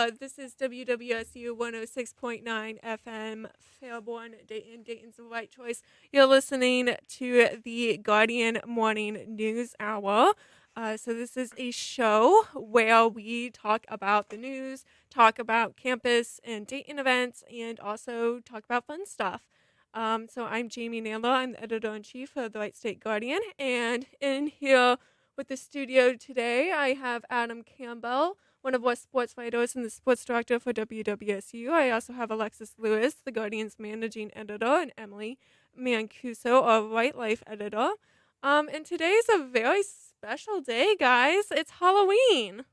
This is WWSU 106.9 FM, Fairborn, Dayton, Dayton's right choice. You're listening to the Guardian Morning News Hour. So this is a show where we talk about the news, talk about campus and Dayton events, and also talk about fun stuff. So I'm Jamie Naylor. I'm the editor-in-chief of the Wright State Guardian. And in here with the studio today, I have Adam Campbell, one of our sports writers and the sports director for WWSU. I also have Alexis Lewis, the Guardian's managing editor, and Emily Mancuso, our Wright Life editor. And today's a very special day, guys. It's Halloween.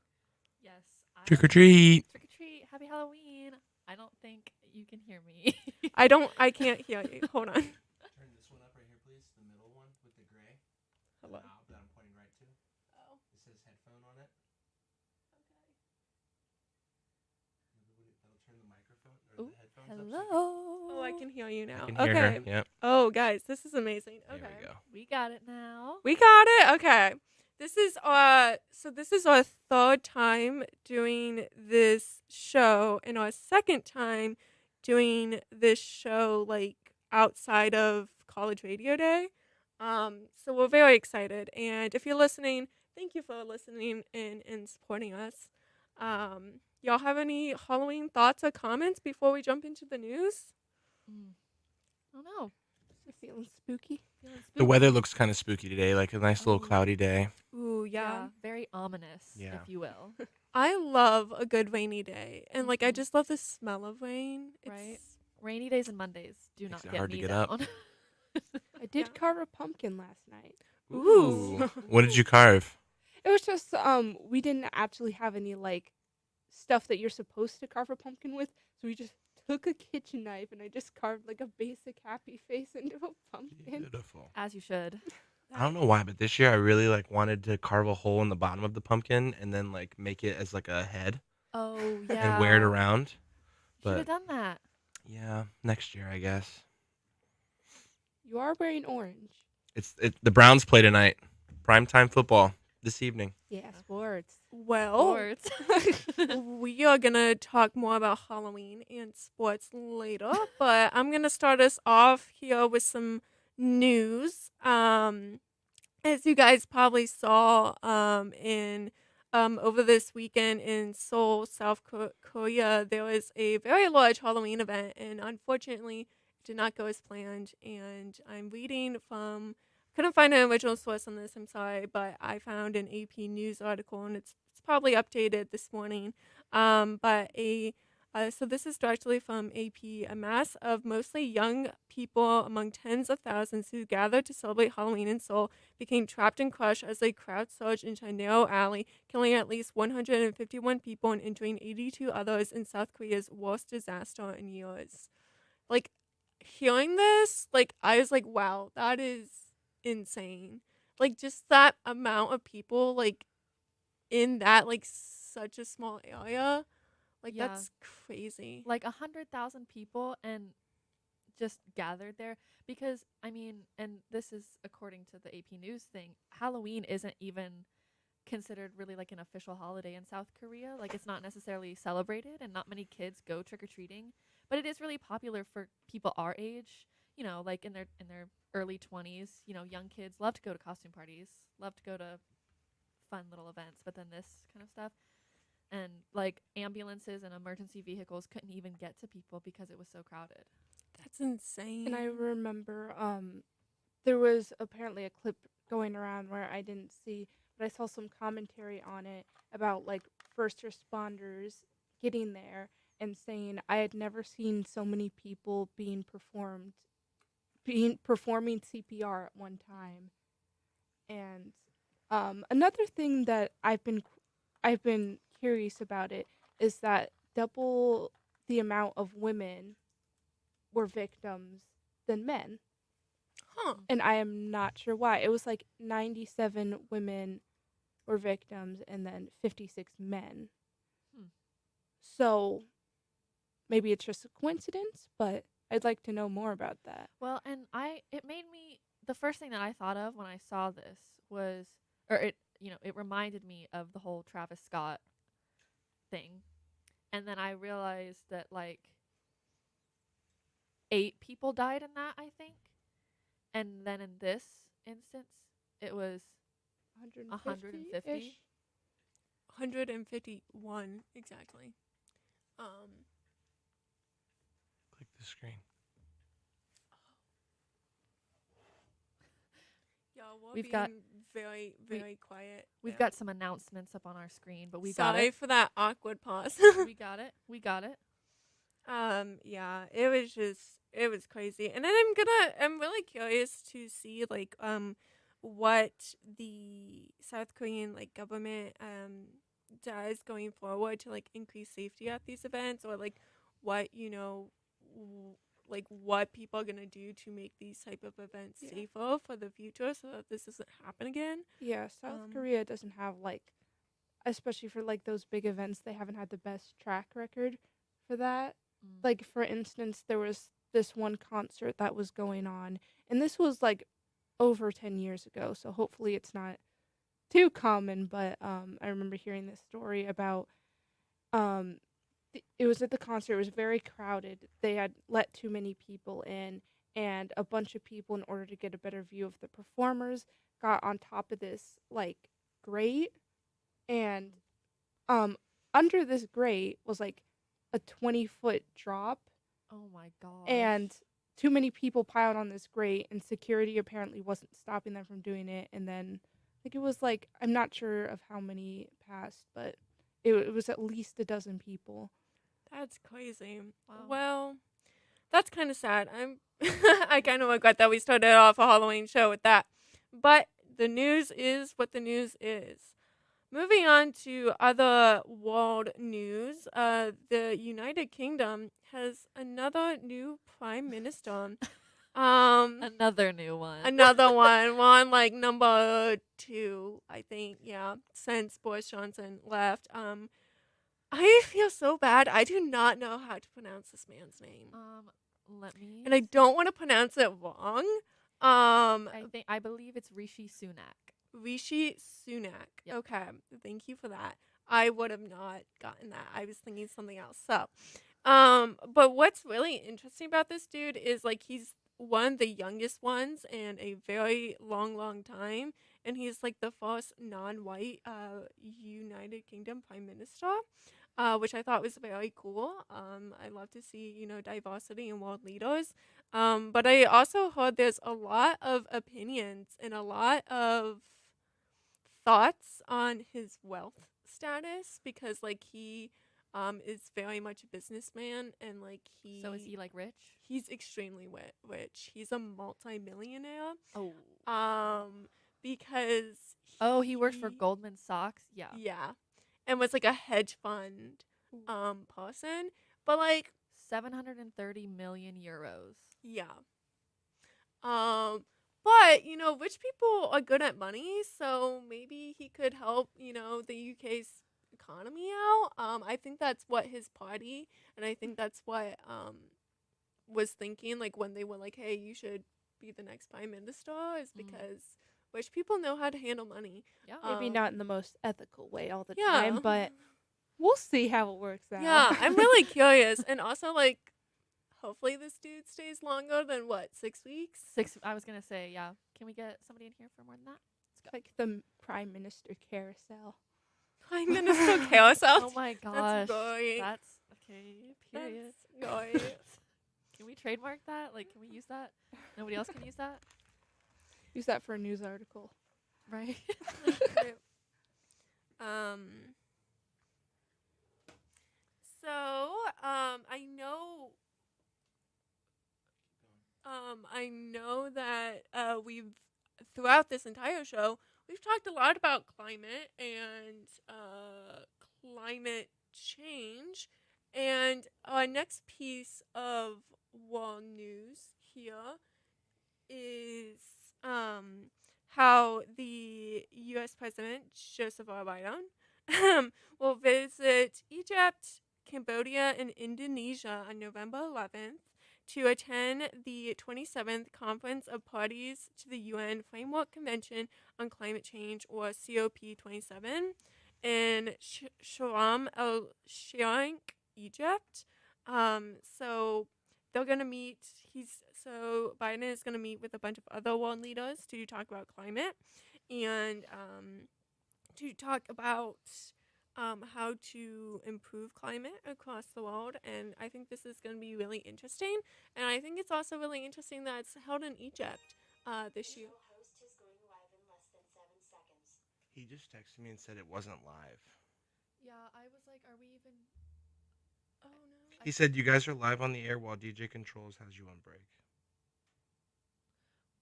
Yes. Trick or treat. Trick or treat. Happy Halloween. I don't think you can hear me. I can't hear you. Hold on. Turn this one up right here, please. The middle one with the gray. Hello. Knob that I'm pointing right to. Oh. It says headphone on it. That'll turn the microphone or the headphones up. Oh, I can hear you now. I can hear her. Yep. Oh, guys, this is amazing. Okay. There we go. We got it now. We got it. Okay. This is our third time doing this show and our second time doing this show like outside of College Radio Day. So we're very excited. And if you're listening, thank you for listening and supporting us. Y'all have any Halloween thoughts or comments before we jump into the news? I don't know. Feeling spooky? The weather looks kind of spooky today, like a nice little cloudy day. Ooh, yeah. Very ominous, Yeah. if you will. I love a good rainy day. And like I just love the smell of rain. Right. Rainy days and Mondays do not Makes it get hard to me get down. up. I did carve a pumpkin last night. Ooh. What did you carve? It was just we didn't actually have any like stuff that you're supposed to carve a pumpkin with, so we just took a kitchen knife and I just carved like a basic happy face into a pumpkin. Beautiful. As you should. I don't know why, but this year I really like wanted to carve a hole in the bottom of the pumpkin and then like make it as like a head Oh, yeah. and wear it around. Should But have done that. yeah, next year I guess. You are wearing orange. The Browns play tonight. Primetime football this evening. Yeah, sports. Well, Sports. we are going to talk more about Halloween and sports later, but I'm going to start us off here with some news. As you guys probably saw in over this weekend in Seoul, South Korea, there was a very large Halloween event, and unfortunately, it did not go as planned. And I'm reading from, couldn't find an original source on this, I'm sorry, but I found an AP News article, and it's probably updated this morning. So this is directly from AP. A mass of mostly young people among tens of thousands who gathered to celebrate Halloween in Seoul became trapped and crushed as a crowd surged into a narrow alley, killing at least 151 people and injuring 82 others in South Korea's worst disaster in years. Like, hearing this, like, I was like, wow, that is insane. Like, just that amount of people, like, in that, like, such a small area. Like, Yeah. that's crazy. Like 100,000 people and just gathered there because, I mean, and this is according to the AP News thing, Halloween isn't even considered really like an official holiday in South Korea. Like, it's not necessarily celebrated and not many kids go trick-or-treating, but it is really popular for people our age, you know, like in their early 20s, you know, young kids love to go to costume parties, love to go to fun little events, but then this kind of stuff. And like ambulances and emergency vehicles couldn't even get to people because it was so crowded. That's insane. And I remember there was apparently a clip going around where I didn't see, but I saw some commentary on it about like first responders getting there and saying I had never seen so many people performing CPR at one time. And another thing that I've been curious about it is that double the amount of women were victims than men. Huh. And I am not sure why. It was like 97 women were victims and then 56 men. So maybe it's just a coincidence, but I'd like to know more about that. Well, and it made me, the first thing that I thought of when I saw this was, or it reminded me of the whole Travis Scott thing. and then I realized that like 8 people died in that, I think. And then in this instance, it was 150. 150-ish. 151 exactly. Click the screen. Y'all, we're We've got- being very, very quiet. We've Yeah. got some announcements up on our screen, but we got Sorry it. for that awkward pause. We got it. We got it. Yeah, it was crazy. And then I'm really curious to see like what the South Korean like government does going forward to like increase safety at these events, or like what, like what people are going to do to make these type of events Yeah. safer for the future so that this doesn't happen again. Yeah, South Um, Korea doesn't have like, especially for like those big events, they haven't had the best track record for that. Mm. Like for instance, there was this one concert that was going on, and this was like over 10 years ago, so hopefully it's not too common, but I remember hearing this story about um it was at the concert, it was very crowded. They had let too many people in, and a bunch of people, in order to get a better view of the performers, got on top of this like grate, and um under this grate was like a 20-foot drop, Oh my god. and too many people piled on this grate, and security apparently wasn't stopping them from doing it. And then I think it was like, I'm not sure of how many passed, but it was at least a dozen people. That's crazy. Wow. Well, that's kind of sad. I kind of regret that we started off a Halloween show with that. But the news is what the news is. Moving on to other world news, the United Kingdom has another new prime minister. Another new one. Another one. We're on like number 2, I think. Yeah, since Boris Johnson left. I feel so bad. I do not know how to pronounce this man's name, Let me. and I don't want to pronounce it wrong. I believe it's Rishi Sunak. Rishi Sunak. Yep. Okay, thank you for that. I would have not gotten that. I was thinking something else. So, but what's really interesting about this dude is like he's one of the youngest ones in a very long time, and he's like the first non-white United Kingdom prime minister, which I thought was very cool. I love to see diversity in world leaders. But I also heard there's a lot of opinions and a lot of thoughts on his wealth status, because like he is very much a businessman, and like So is he like rich? he's extremely rich. He's a multi-millionaire. Oh. Because He works for Goldman Sachs. Yeah. Yeah, and was like a hedge fund person, but like 730 million euros. yeah. But rich people are good at money, so maybe he could help the UK's economy out. I think that's what his party, and I think that's what was thinking, like when they were like, hey, you should be the next prime minister, is because rich people know how to handle money. Yeah. Maybe not in the most ethical way all the Yeah. time, but we'll see how it works out. Yeah, I'm really curious, and also like hopefully this dude stays longer than 6 weeks. 6. I was gonna say, yeah. Can we get somebody in here for more than that? It's like the prime minister carousel. Prime Minister carousel. Oh my gosh. That's gory. That's okay. Period. That's gory. Can we trademark that? Like, can we use that? Nobody else can use that, Use that for a news article. right? So, I know that we've throughout this entire show we've talked a lot about climate and climate change, and our next piece of world news here is how the U.S. President Joseph R. Biden will visit Egypt, Cambodia, and Indonesia on November 11th to attend the 27th Conference of Parties to the UN Framework Convention on Climate Change, or COP27, in Sharm el-Sheikh, Egypt. So they're gonna meet. Biden is gonna meet with a bunch of other world leaders to talk about climate and to talk about how to improve climate across the world. And I think this is going to be really interesting. And I think it's also really interesting that it's held in Egypt this year. He just texted me and said it wasn't live. Yeah, I was like, are we even? Oh no. He said you guys are live on the air while DJ Controls has you on break.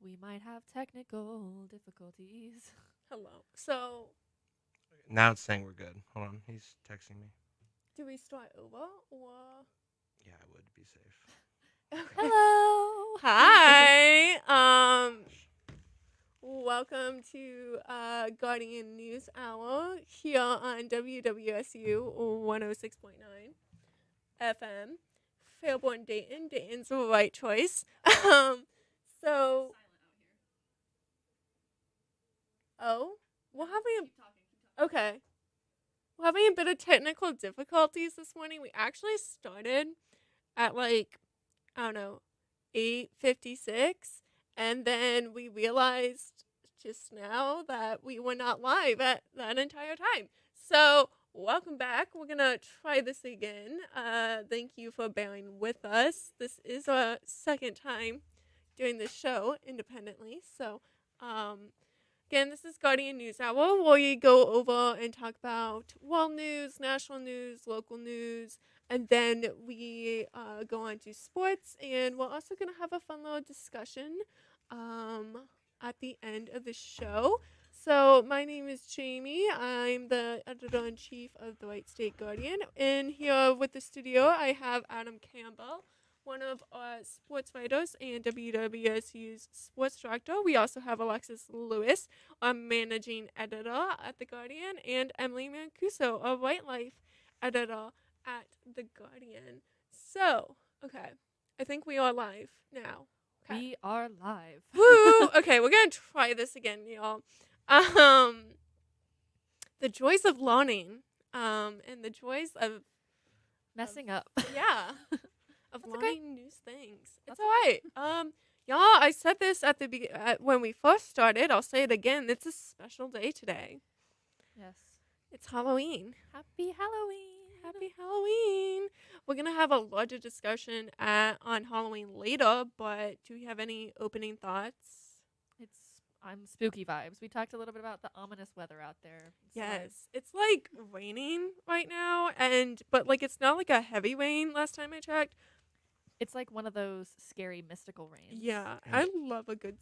We might have technical difficulties. Hello. So Now it's saying we're good. Hold on, he's texting me. do we start over or? Yeah, I would be safe. Okay. Hello. Hi. Welcome to Guardian News Hour here on WWSU 106.9 FM, Fairborn, Dayton. Dayton's the right choice. So, we're having a bit of technical difficulties this morning. We actually started at like, I don't know, 8:56, and then we realized just now that we were not live at that entire time. So welcome back. We're gonna try this again. Thank you for bearing with us. This is our second time doing this show independently. So again, this is Guardian News Hour, where we go over and talk about world news, national news, local news, and then we go on to sports, and we're also going to have a fun little discussion at the end of the show. So my name is Jamie. I'm the editor-in-chief of the Wright State Guardian. And here with the studio, I have Adam Campbell, one of our sports writers and WWSU's sports director. We also have Alexis Lewis, our managing editor at The Guardian, and Emily Mancuso, a Wright Life editor at The Guardian. So, okay, I think we are live now. Okay. We are live. Woo! Okay, we're going to try this again, y'all. The joys of learning, and the joys of Messing up. yeah. Of That's okay. learning new things. It's That's all right. Y'all, I said this at when we first started. I'll say it again. It's a special day today. Yes. It's Halloween. Happy Halloween. Happy Halloween. We're gonna have a larger discussion on Halloween later. But do we have any opening thoughts? I'm spooky vibes. We talked a little bit about the ominous weather out there. Yes, it's like raining right now, but like it's not like a heavy rain. Last time I checked. It's like one of those scary mystical rains. Yeah, I love a good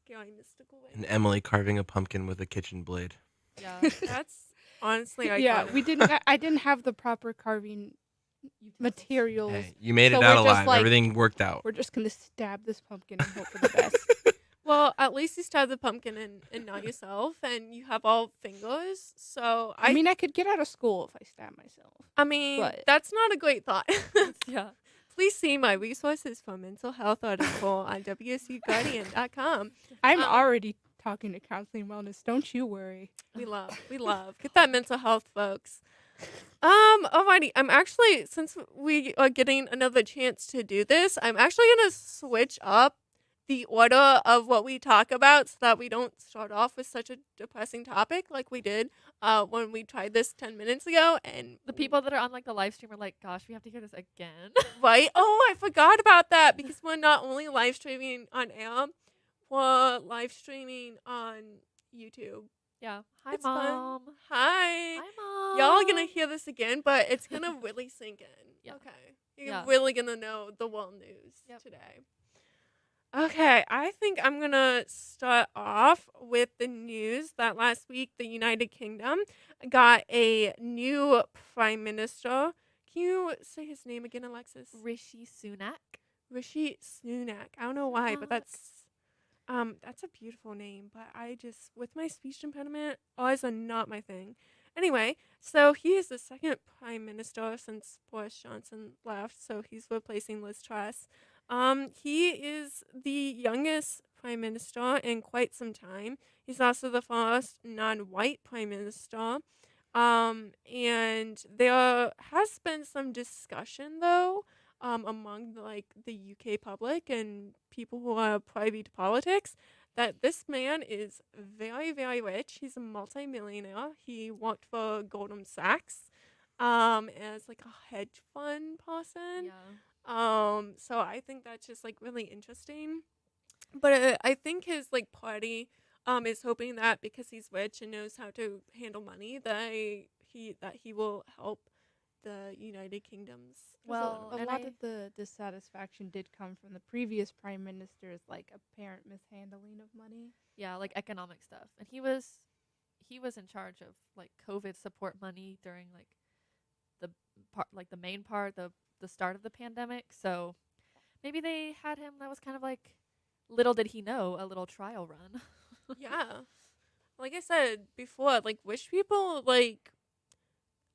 scary mystical rain. And Emily carving a pumpkin with a kitchen blade. Yeah. That's honestly, Yeah, iconic. we didn't. I didn't have the proper carving materials. Hey, you made So it out we're just alive. like- Everything worked out. We're just gonna stab this pumpkin and hope for the best. Well, at least you stabbed the pumpkin and not yourself, and you have all fingers. So I mean, I could get out of school if I stab myself. but. That's not a great thought. Yeah. Please see my resources for mental health article on WSUGuardian.com. I'm already talking to counseling wellness. Don't you worry. We love. Get that mental health, folks. Alrighty. I'm actually, since we are getting another chance to do this, I'm actually gonna switch up the order of what we talk about so that we don't start off with such a depressing topic like we did when we tried this 10 minutes ago. And The people that are on like the live stream are like, gosh, we have to hear this again. right? Oh, I forgot about that because we're not only live streaming on air, we're live streaming on YouTube. Yeah. Hi, It's fun. Mom. Hi. Hi, Mom. Y'all are gonna hear this again, but it's gonna really sink in. Yeah. Okay. You're Yeah. really gonna know the world news Yep. today. Okay, I think I'm gonna start off with the news that last week the United Kingdom got a new prime minister. Can you say his name again, Alexis? Rishi Sunak. Rishi Sunak. I don't know why, but Sunak. that's a beautiful name. But I just, with my speech impediment, eyes are not my thing. Anyway, so he is the second prime minister since Boris Johnson left, so he's replacing Liz Truss. He is the youngest prime minister in quite some time. He's also the first non-white prime minister. And there has been some discussion though, among like the UK public and people who are privy to politics, that this man is very, very rich. He's a multimillionaire. He worked for Goldman Sachs, as like a hedge fund person. Yeah. So I think that's just like really interesting. But I think his like party is hoping that because he's rich and knows how to handle money that he will help the United Kingdom's 'Cause Well, a and lot I of the dissatisfaction did come from the previous prime minister's like apparent mishandling of money. yeah, like economic stuff. And he was in charge of like COVID support money during like the the main part, the start of the pandemic. So maybe they had him, that was kind of like, little did he know, a little trial run. Yeah. Like I said before, like rich people like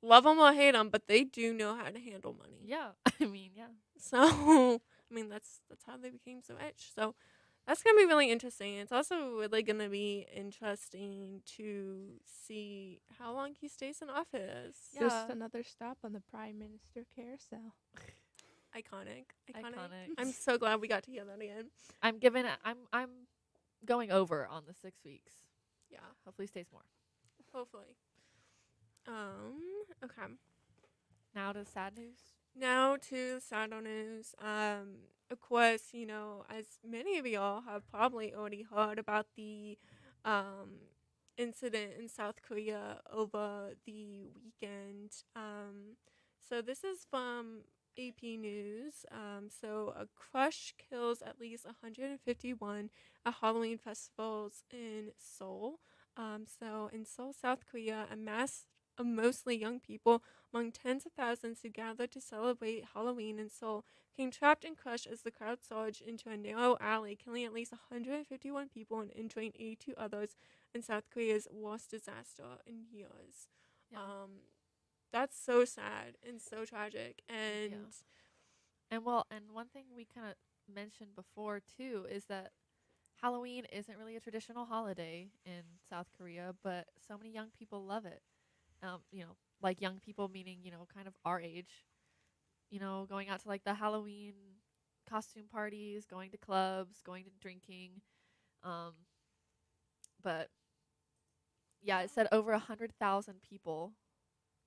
love them or hate them, but they do know how to handle money. Yeah. I mean, yeah. So I mean that's how they became so rich. So that's gonna be really interesting. It's also really gonna be interesting to see how long he stays in office. Yeah. Just another stop on the prime minister carousel. Iconic. Iconic. I'm so glad we got to hear that again. I'm going over on the 6 weeks. Yeah, Hopefully stays more. hopefully. Okay. Now to sad news. Now to sad news. Of course, as many of y'all have probably already heard about the incident in South Korea over the weekend. So this is from AP News. So a crush kills at least 151 at Halloween festivals in Seoul. So in Seoul, South Korea, a mass of mostly young people among tens of thousands who gathered to celebrate Halloween in Seoul came trapped and crushed as the crowd surged into a narrow alley, killing at least 151 people and injuring 82 others in South Korea's worst disaster in years. Yeah. That's so sad and so tragic. And And one thing we kind of mentioned before too is that Halloween isn't really a traditional holiday in South Korea, but so many young people love it. Like young people meaning, kind of our age, going out to like the Halloween costume parties, going to clubs, going to drinking. But yeah, it said over 100,000 people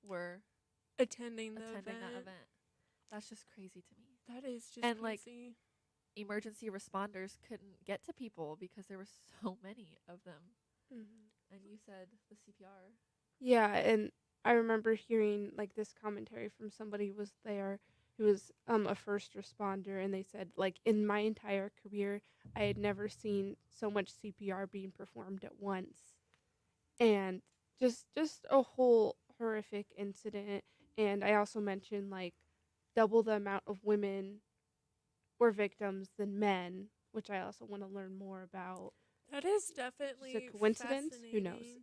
were attending attending that event. That's just crazy to me. That is just And, crazy. Emergency responders couldn't get to people because there were so many of them. Mm-hmm. And you said the CPR. Yeah, and I remember hearing like this commentary from somebody who was there who was a first responder, and they said like in my entire career I had never seen so much CPR being performed at once. And just a whole horrific incident. And I also mentioned like double the amount of women were victims than men, which I also want to learn more about. That is definitely Just a coincidence? Who knows? fascinating.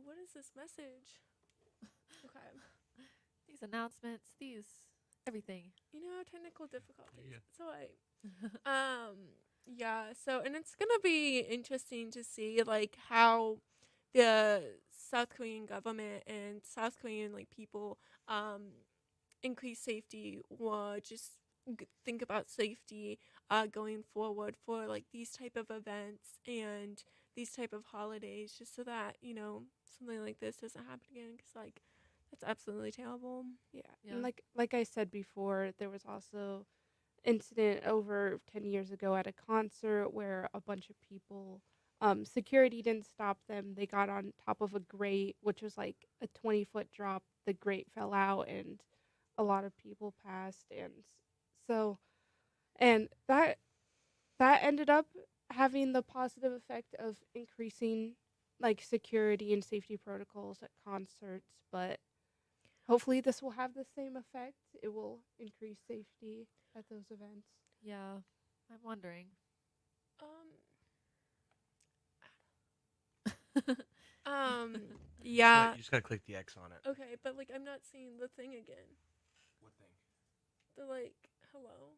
What is this message? Okay. These announcements, everything. Technical difficulties. Yeah. It's alright. Yeah. So, and it's gonna be interesting to see like how the South Korean government and South Korean like people increase safety or just think about safety going forward for like these type of events and these type of holidays, just so that something like this doesn't happen again, because like that's absolutely terrible. Yeah. Yeah. And like I said before, there was also incident over 10 years ago at a concert where a bunch of people security didn't stop them. They got on top of a grate, which was like a 20-foot drop. The grate fell out and a lot of people passed. And so and that ended up having the positive effect of increasing like security and safety protocols at concerts, but hopefully this will have the same effect. It will increase safety at those events. Yeah. I'm wondering. Yeah. You just gotta click the X on it. Okay, but like I'm not seeing the thing again. What thing? The like hello.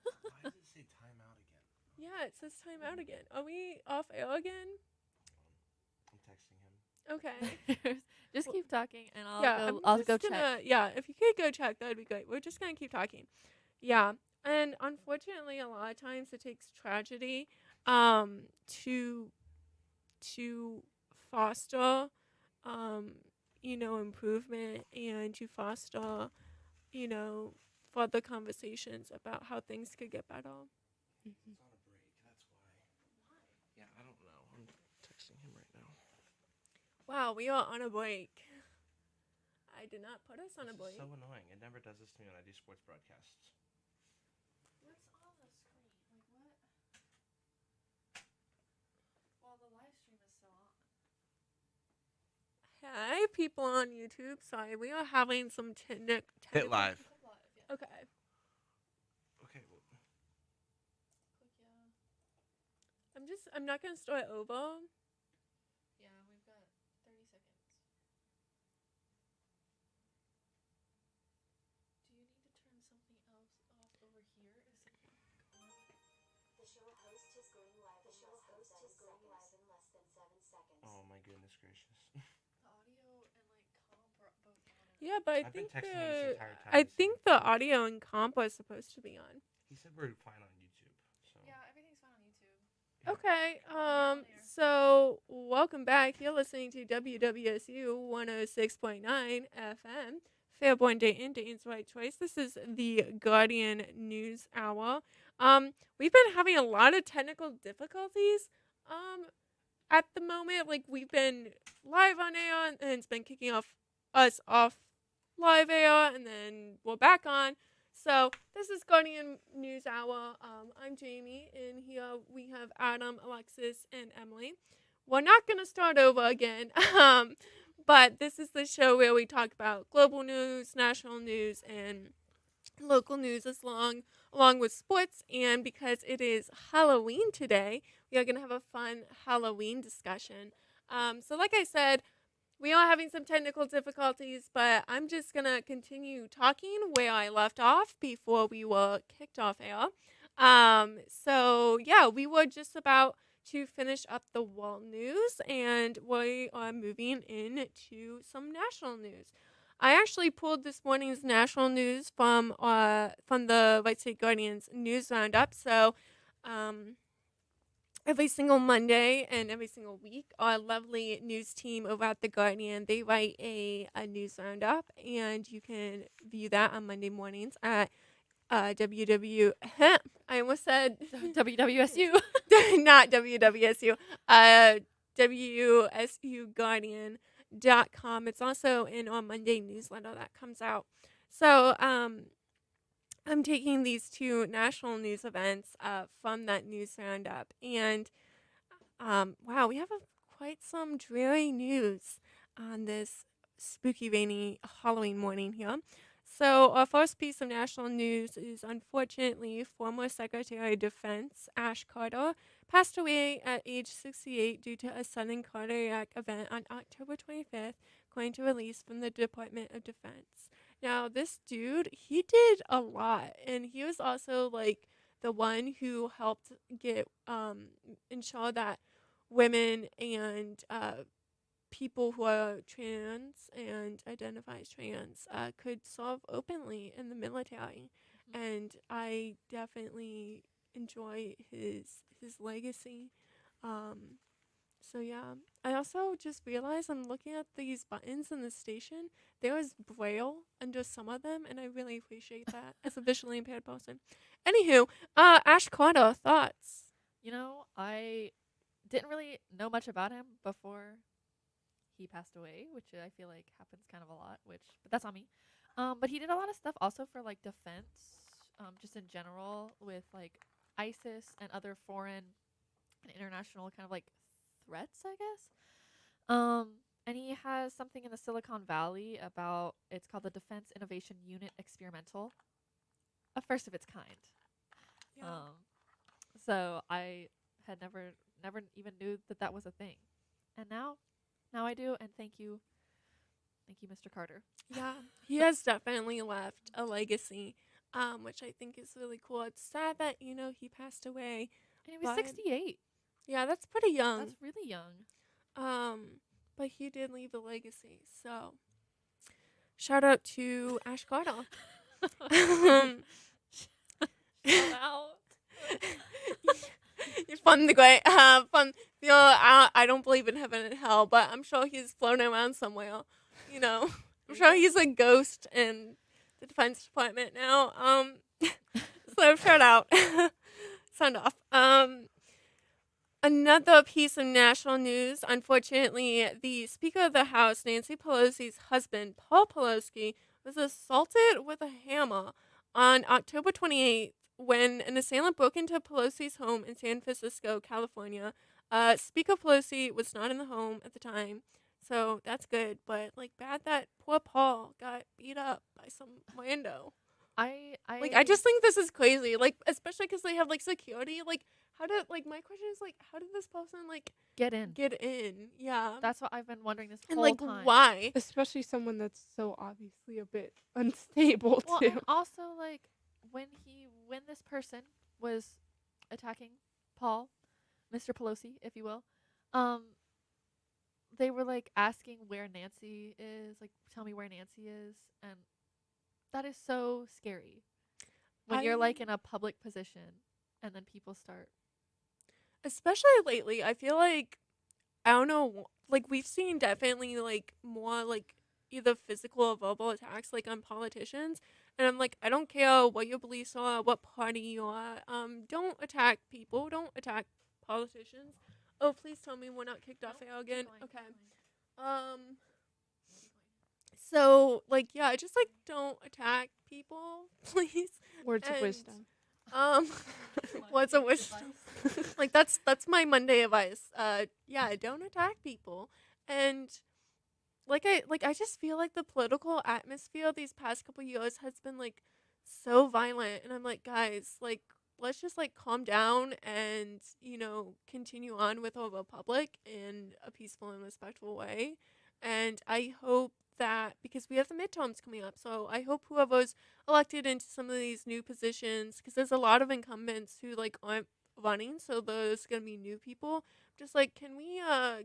Why does it say timeout again? Yeah, it says time out again. Are we off air again? I'm texting him. Okay. Just Well, keep talking, and yeah, I'm I'll just go check. gonna. Yeah, if you could go check, that'd be great. We're just gonna keep talking. Yeah, and unfortunately, a lot of times it takes tragedy, to foster, um, improvement and to foster, you know, further conversations about how things could get better. Mhm. It's on a break. That's why. Yeah, I don't know. I'm texting him right now. Wow, we are on a break. I did not put us on a This is break. so annoying. It never does this to me when I do sports broadcasts. What's on the screen? Like what? Well, the live stream is still on. Hey, people on YouTube. Sorry, we are having some Hit live. Click live, yeah. Okay. Okay. Well, Click yeah. I'm not gonna start over. Yeah, we've got 30 seconds. Do you need to turn something else off over here? Is it on? The show host is going live in less than 7 seconds. oh my goodness gracious. The audio and like comp are both on it. Yeah, but I've been texting him this entire time. I to see think if- the audio and comp was supposed to be on. He said we're fine on YouTube. So. Yeah, everything's fine on YouTube. Yeah. Okay. there. So welcome back. You're listening to WWSU 106.9 FM, Fairborn Dayton, Dayton's Right Choice. This is the Guardian News Hour. We've been having a lot of technical difficulties. At the moment, like we've been live on air and it's been kicking us off live air, and then we're back on. So this is Guardian News Hour. I'm Jamie, and here we have Adam, Alexis, and Emily. We're not gonna start over again, but this is the show where we talk about global news, national news, and local news along with sports. And because it is Halloween today, we are gonna have a fun Halloween discussion. So like I said, we are having some technical difficulties, but I'm just going to continue talking where I left off before we were kicked off air. So, yeah, we were just about to finish up the world news, and we are moving into some national news. I actually pulled this morning's national news from the White State Guardian's news roundup. So, every single Monday and every single week, our lovely news team over at The Guardian, they write a news roundup, and you can view that on Monday mornings at WW. I almost said WWSU. not WWSU. WSUGuardian.com. It's also in our Monday newsletter that comes out. So, I'm taking these two national news events from that news roundup, and wow, we have quite some dreary news on this spooky, rainy Halloween morning here. So, our first piece of national news is unfortunately former Secretary of Defense Ash Carter passed away at age 68 due to a sudden cardiac event on October 25th, according to a release from the Department of Defense. Now, this dude, he did a lot, and he was also like the one who helped get ensure that women and people who are trans and identify as trans could serve openly in the military. And I definitely enjoy his legacy. So yeah, I also just realized I'm looking at these buttons in the station. There is braille under some of them, and I really appreciate that as a visually impaired person. Anywho, Ash Carter, thoughts? You know, I didn't really know much about him before he passed away, which I feel like happens kind of a lot, but that's on me. But he did a lot of stuff also for like defense, just in general with like ISIS and other foreign and international kind of like threats, I guess. And he has something in the Silicon Valley about it's called the Defense Innovation Unit Experimental, a first of its kind. So I had never even knew that was a thing, and now I do. And thank you, Mr. Carter. Yeah, he has definitely left a legacy, which I think is really cool. It's sad that he passed away. And he was 68. Yeah, that's pretty young. That's really young. but he did leave a legacy. So, shout out to Ash Carter. Shout out. You're fun the great fun. You know, I don't believe in heaven and hell, but I'm sure he's floating around somewhere. You know, I'm sure he's a ghost in the Defense Department now. So shout out, sound off. Another piece of national news. Unfortunately, the Speaker of the House, Nancy Pelosi's husband, Paul Pelosi, was assaulted with a hammer on October 28th when an assailant broke into Pelosi's home in San Francisco, California. Speaker Pelosi was not in the home at the time, so that's good. But like, bad that poor Paul got beat up by some rando. I just think this is crazy. Like, especially because they have like security. Like, how did my question is like, how did this person like get in. get in? Yeah, That's what I've been wondering this and whole like time. why? Especially someone that's so obviously a bit unstable Well, too. and also like when this person was attacking Paul, Mr. Pelosi, if you will, they were like asking where Nancy is, like tell me where Nancy is, and that is so scary when you're like in a public position and then people start. Especially lately, I feel like, I don't know, like we've seen definitely like more like either physical or verbal attacks like on politicians, and I'm like, I don't care what your beliefs are, what party you are, don't attack people, don't attack politicians. Oh, please tell me we're not kicked off air again. Okay. So like, yeah, just like don't attack people, please. Words of And, wisdom. What's a wisdom? Like that's my Monday advice. Yeah, don't attack people. And I just feel like the political atmosphere these past couple years has been like so violent, and I'm like, guys, like let's just like calm down and, you know, continue on with our republic in a peaceful and respectful way. And I hope that, because we have the midterms coming up, so I hope whoever's elected into some of these new positions, because there's a lot of incumbents who like aren't running, so there's gonna be new people. Just like, can we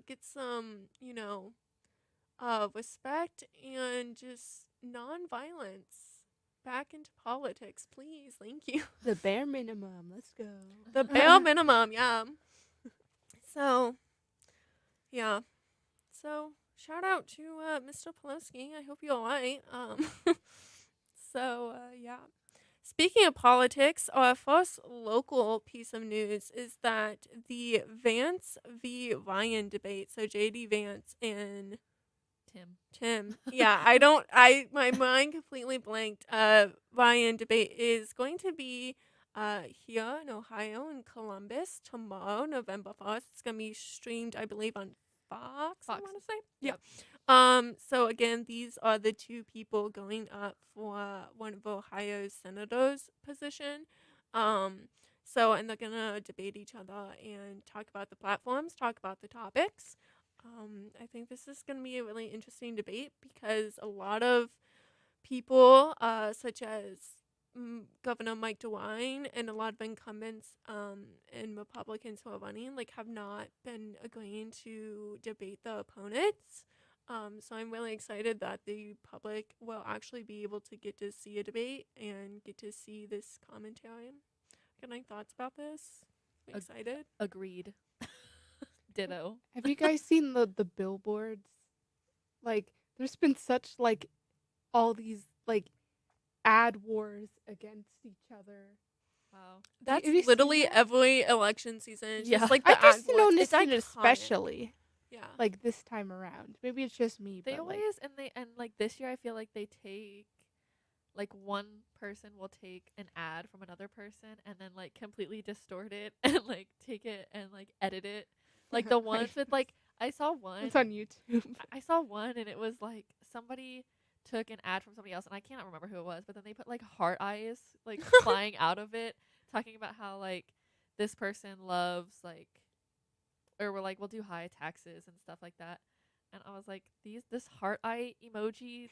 get some, you know, respect and just non-violence back into politics, please? Thank you. The bare minimum. Let's go. The bare minimum, yeah. So, yeah. So, shout out to Mr. Pelosi. I hope you're alright. Yeah. Speaking of politics, our first local piece of news is that the Vance v. Ryan debate, so J.D. Vance and Tim. Yeah, my mind completely blanked. Ryan debate is going to be here in Ohio, in Columbus, tomorrow, November 1st. It's going to be streamed, I believe, on Fox. I want to say. Yep. So again, these are the two people going up for one of Ohio's senators' position. And they're gonna debate each other and talk about the platforms, talk about the topics. I think this is gonna be a really interesting debate because a lot of people, such as Governor Mike DeWine and a lot of incumbents and Republicans who are running, like, have not been agreeing to debate the opponents. So I'm really excited that the public will actually be able to get to see a debate and get to see this commentary. Got any thoughts about this? Excited? Agreed. Ditto. Have you guys seen the billboards? Like, there's been such like all these like ad wars against each other. Wow. That's have you seen literally that? every election season. It's Yeah. just like the I just ad wars. noticed It's it iconic. especially Yeah. like this time around. Maybe it's just me, They but like, always and like this year I feel like they take like one person will take an ad from another person and then like completely distort it and like take it and like edit it. Like the ones with like I saw one it's on YouTube. I saw one and it was like somebody took an ad from somebody else and I cannot remember who it was, but then they put like heart eyes like flying out of it, talking about how like this person loves like, or we're like, we'll do high taxes and stuff like that. And I was like, this heart eye emoji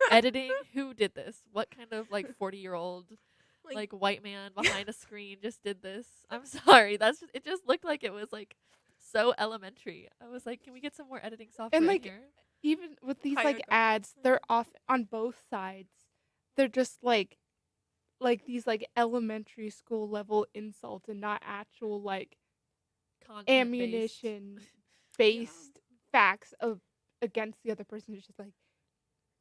editing, who did this? What kind of like 40-year-old like white man behind a screen just did this? I'm sorry. It just looked like it was like so elementary. I was like, can we get some more editing software like, here? Even with these Higher ads, they're graphics. off on both sides. They're just these elementary school level insults and not actual Content ammunition based facts of against the other person. It's just like,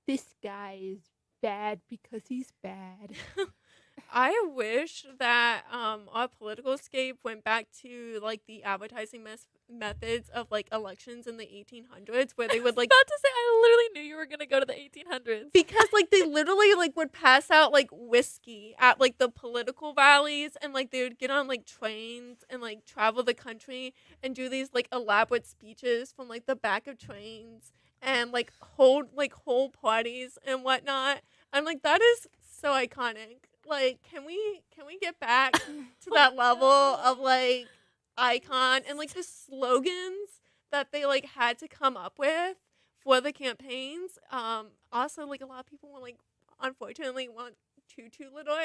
this guy is bad because he's bad. I wish that our political scape went back to like the advertising methods of like elections in the 1800s, where they would like about to say, I literally knew you were gonna go to the 1800s. because like they literally like would pass out like whiskey at like the political rallies, and like they would get on like trains and like travel the country and do these like elaborate speeches from like the back of trains and like hold like whole parties and whatnot. I'm like, that is so iconic. Like, can we get back to that level of like icon and like the slogans that they like had to come up with for the campaigns? Also like a lot of people were like, unfortunately, want too little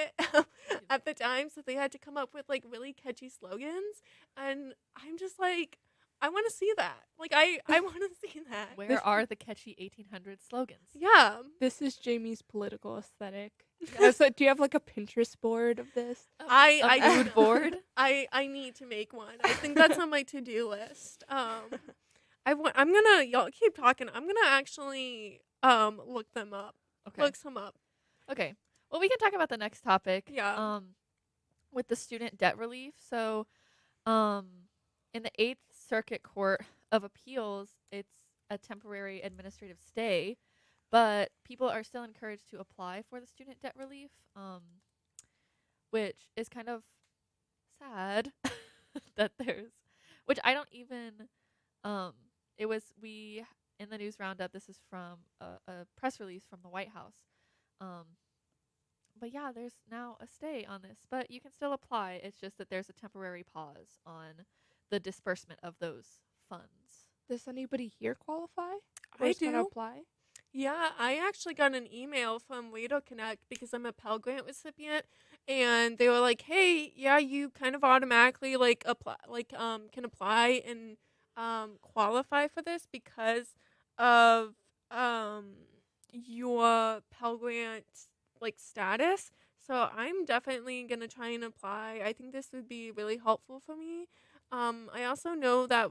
at the time, so they had to come up with like really catchy slogans, and I'm just like, I want to see that. Like, I want to see that. Where are the catchy 1800s slogans? Yeah. This is Jamie's political aesthetic. So, do you have like a Pinterest board of this? I A do mood not. board? I need to make one. I think that's on my to-do list. I'm gonna, y'all keep talking. I'm gonna actually look them up. Okay. Look some up. Okay. Well, we can talk about the next topic. Yeah. With the student debt relief. So, in the 8th Circuit Court of Appeals, it's a temporary administrative stay, but people are still encouraged to apply for the student debt relief, which is kind of sad that which I don't even, we in the news roundup, this is from a press release from the White House. But yeah, there's now a stay on this, but you can still apply. It's just that there's a temporary pause on the disbursement of those funds. Does anybody here qualify? I just wanna do. apply. Yeah, I actually got an email from Wright Connect because I'm a Pell Grant recipient, and they were like, "Hey, yeah, you kind of automatically like apply, like can apply and qualify for this because of your Pell Grant like status." So I'm definitely gonna try and apply. I think this would be really helpful for me. I also know that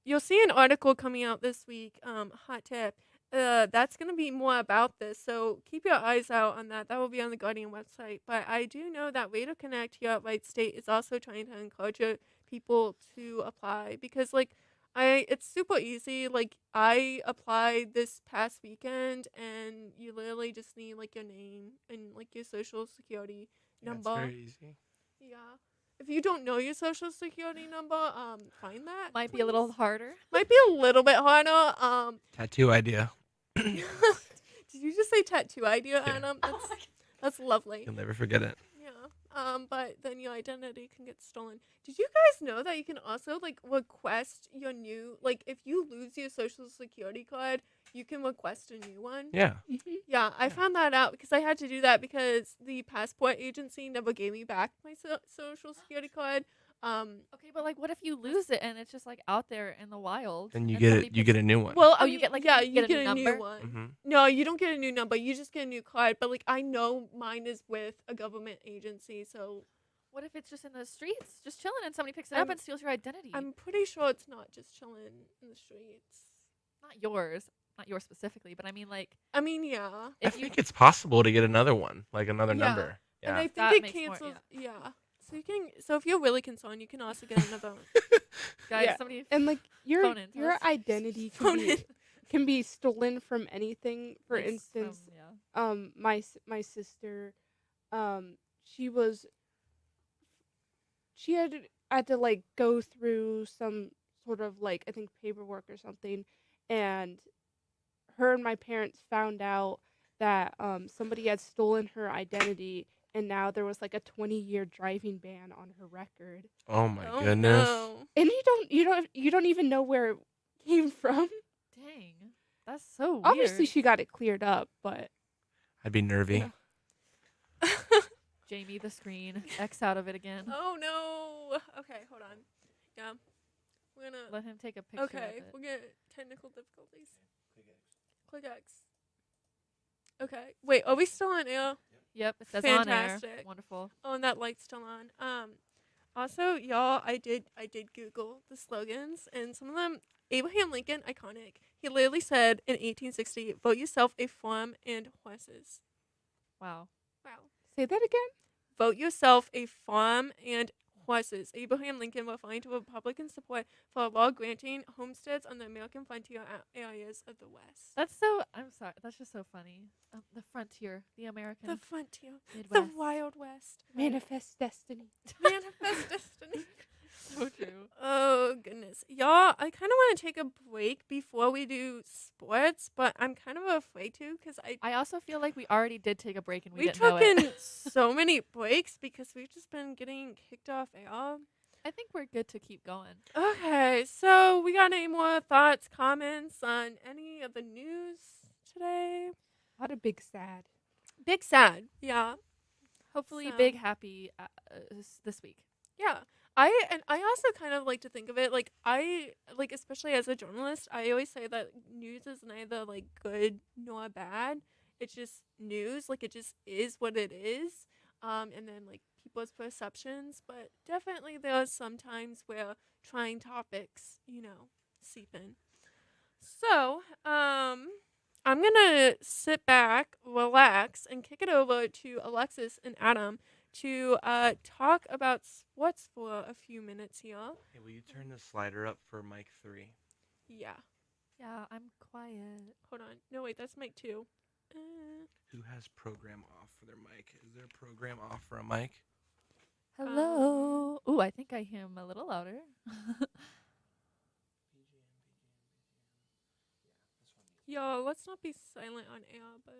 you'll see an article coming out this week, hot tip. That's going to be more about this, so keep your eyes out on that. That will be on the Guardian website. But I do know that Radio Connect here at Wright State is also trying to encourage people to apply because, like, it's super easy. Like, I applied this past weekend, and you literally just need like your name and like your social security number. It's very easy. Yeah. If you don't know your social security number, find that. Might be a little please. harder. Might be a little bit harder. Tattoo idea. Did you just say tattoo idea, Yeah. Adam? That's lovely. You'll never forget it. Yeah. But then your identity can get stolen. Did you guys know that you can also like request your new, like if you lose your social security card, you can request a new one? Yeah. Yeah, I found that out because I had to do that because the passport agency never gave me back my social security card. Okay, but like, what if you lose it and it's just like out there in the wild? Then you and get somebody it. You picks get a new one. Well, Oh, I you mean, get, like, yeah, you you get a get new a new number? one. Mm-hmm. No, you don't get a new number. You just get a new card. But like, I know mine is with a government agency, so What if it's just in the streets, just chilling, and somebody picks it up I'm- and steals your identity? I'm pretty sure it's not just chilling in the streets. not yours specifically, but I mean, like, I mean, yeah, I if you think it's possible to get another one, like another Yeah. number. and Yeah. I think That it makes more- cancels. Yeah. So you can. So if you're really concerned, you can also get another one. guys, Yeah. somebody And like Phone in, tell your us. identity Phone can be, in. can be stolen from anything. For like, instance, from- my sister, she had to like go through some sort of like, I think, paperwork or something, and her and my parents found out that somebody had stolen her identity, and now there was like a 20-year driving ban on her record, Oh my Oh goodness. no. and you don't even know where it came from. Dang, that's so weird. Obviously, she got it cleared up, but I'd be nervy. Yeah. Jamie, the screen, X out of it again. Oh no. Okay, hold on. Yeah. We're gonna. Let him take a picture Okay, of it. we're gonna technical difficulties. Click X. Okay. Wait, are we still on air? Yep, it says on air. Fantastic. Wonderful. Oh, and that light's still on. Also, y'all, I did Google the slogans, and some of them. Abraham Lincoln, iconic. He literally said in 1860, "Vote yourself a farm and horses." Wow. Wow. Say that again. Vote yourself a farm and horses. Abraham Lincoln referring to Republican support for a law granting homesteads on the American frontier areas of the West. I'm sorry. That's just so funny. The frontier, the American The frontier, Midwest. the Wild West. Manifest destiny. Manifest destiny. So true. Oh, goodness. Y'all, I kind of want to take a break before we do sports, but I'm kind of afraid to because I also feel like we already did take a break and we we didn't know took in it. so many breaks because we've just been getting kicked off air. I think we're good to keep going. Okay, so we got any more thoughts, comments on any of the news today? A lot of big sad. Big sad, yeah. Hopefully, So- big happy this week. Yeah. I also kind of like to think of it like especially as a journalist, I always say that news is neither like good nor bad. It's just news, like it just is what it is. And then like people's perceptions, but definitely there are some times where trying topics, seep in. So, I'm gonna sit back, relax, and kick it over to Alexis and Adam to talk about sports for a few minutes here. Hey, will you turn the slider up for mic 3? Yeah. Yeah, I'm quiet. Hold on. No, wait, that's mic 2. Who has program off for their mic? Is there a program off for a mic? Hello. Ooh, I think I hear him a little louder. Yo, let's not be silent on air, but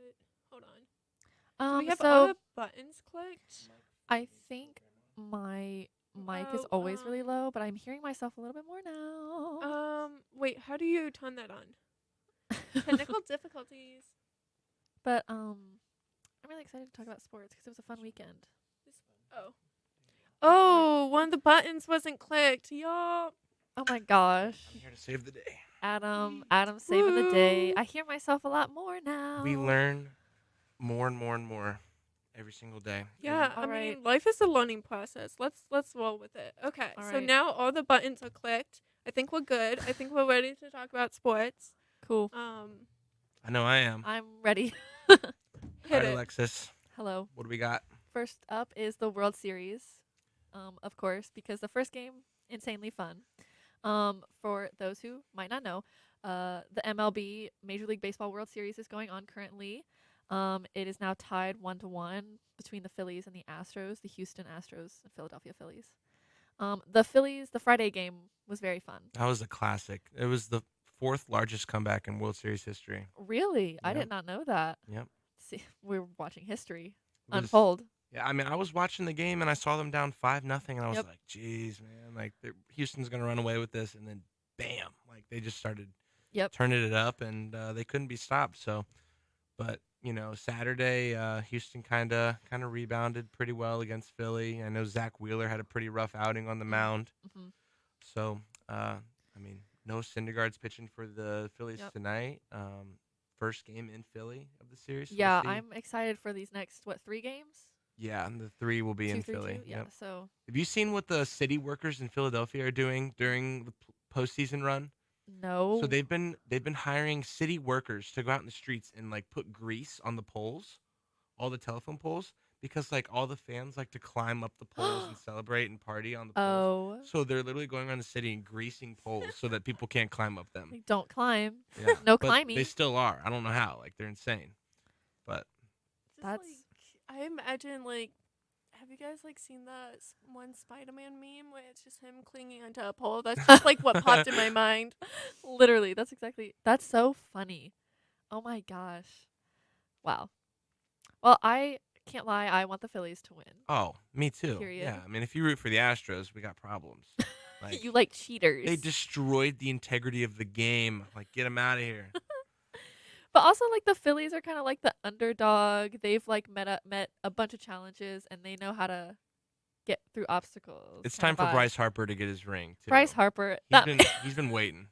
hold on. Do we have so all the buttons clicked? I think my mic is Oh, always really low, but I'm hearing myself a little bit more now. Wait, how do you turn that on? Technical difficulties. But I'm really excited to talk about sports because it was a fun weekend. Oh, one of the buttons wasn't clicked. Y'all. Oh my gosh. I'm here to save the day. Adam saving the day. Woo. I hear myself a lot more now. We learn more and more and more every single day. Yeah, All I right. mean, life is a learning process. Let's roll with it. Okay, All so right. now all the buttons are clicked. I think we're good. I think we're ready to talk about sports. Cool. I know I am. I'm ready. All Hit right, it. Alexis, Hello. what do we got? First up is the World Series, of course, because the first game, insanely fun. For those who might not know, the MLB Major League Baseball World Series is going on currently. It is now tied 1-1 between the Phillies and the Astros, the Houston Astros and Philadelphia Phillies. The Friday game was very fun. That was a classic. It was the 4th largest comeback in World Series history. Really? I Yep. did not know that. Yep. See, we're watching history It was- unfold. Yeah, I mean, I was watching the game and I saw them down 5-0, and I was Yep. like, "Geez, man! Like, Houston's gonna run away with this." And then, bam! Like they just started Yep. turning it up, and they couldn't be stopped. So, but Saturday, Houston kind of rebounded pretty well against Philly. I know Zach Wheeler had a pretty rough outing on the mound. hmm So, I mean, no Syndergaard's pitching for the Phillies Yep. tonight. First game in Philly of the series. so we'll Yeah, see. I'm excited for these next 3 games? Yeah, and the 3 will be 2, in 3, Philly. 2? Yeah. Yep. So Have you seen what the city workers in Philadelphia are doing during the postseason run? no. So they've been hiring city workers to go out in the streets and like put grease on the poles, all the telephone poles, because like all the fans like to climb up the poles and celebrate and party on the poles. Oh, So they're literally going around the city and greasing poles so that people can't climb up them. like, don't climb. Yeah. No but climbing. They still are. I don't know how. Like they're insane. But Just That's- like I imagine like have you guys like seen the one Spider-Man meme where it's just him clinging onto a pole? That's just like what popped in my mind. Literally, that's so funny. Oh my gosh. Wow. Well, I can't lie, I want the Phillies to win. oh, me too. Period. Yeah. I mean, if you root for the Astros, we got problems. Like, You like cheaters. they destroyed the integrity of the game. Like, get them out of here. But also, like, the Phillies are kind of like the underdog. They've like met a bunch of challenges, and they know how to get through obstacles. It's kinda time for vibe. Bryce Harper to get his ring too. Bryce Harper. He's been waiting.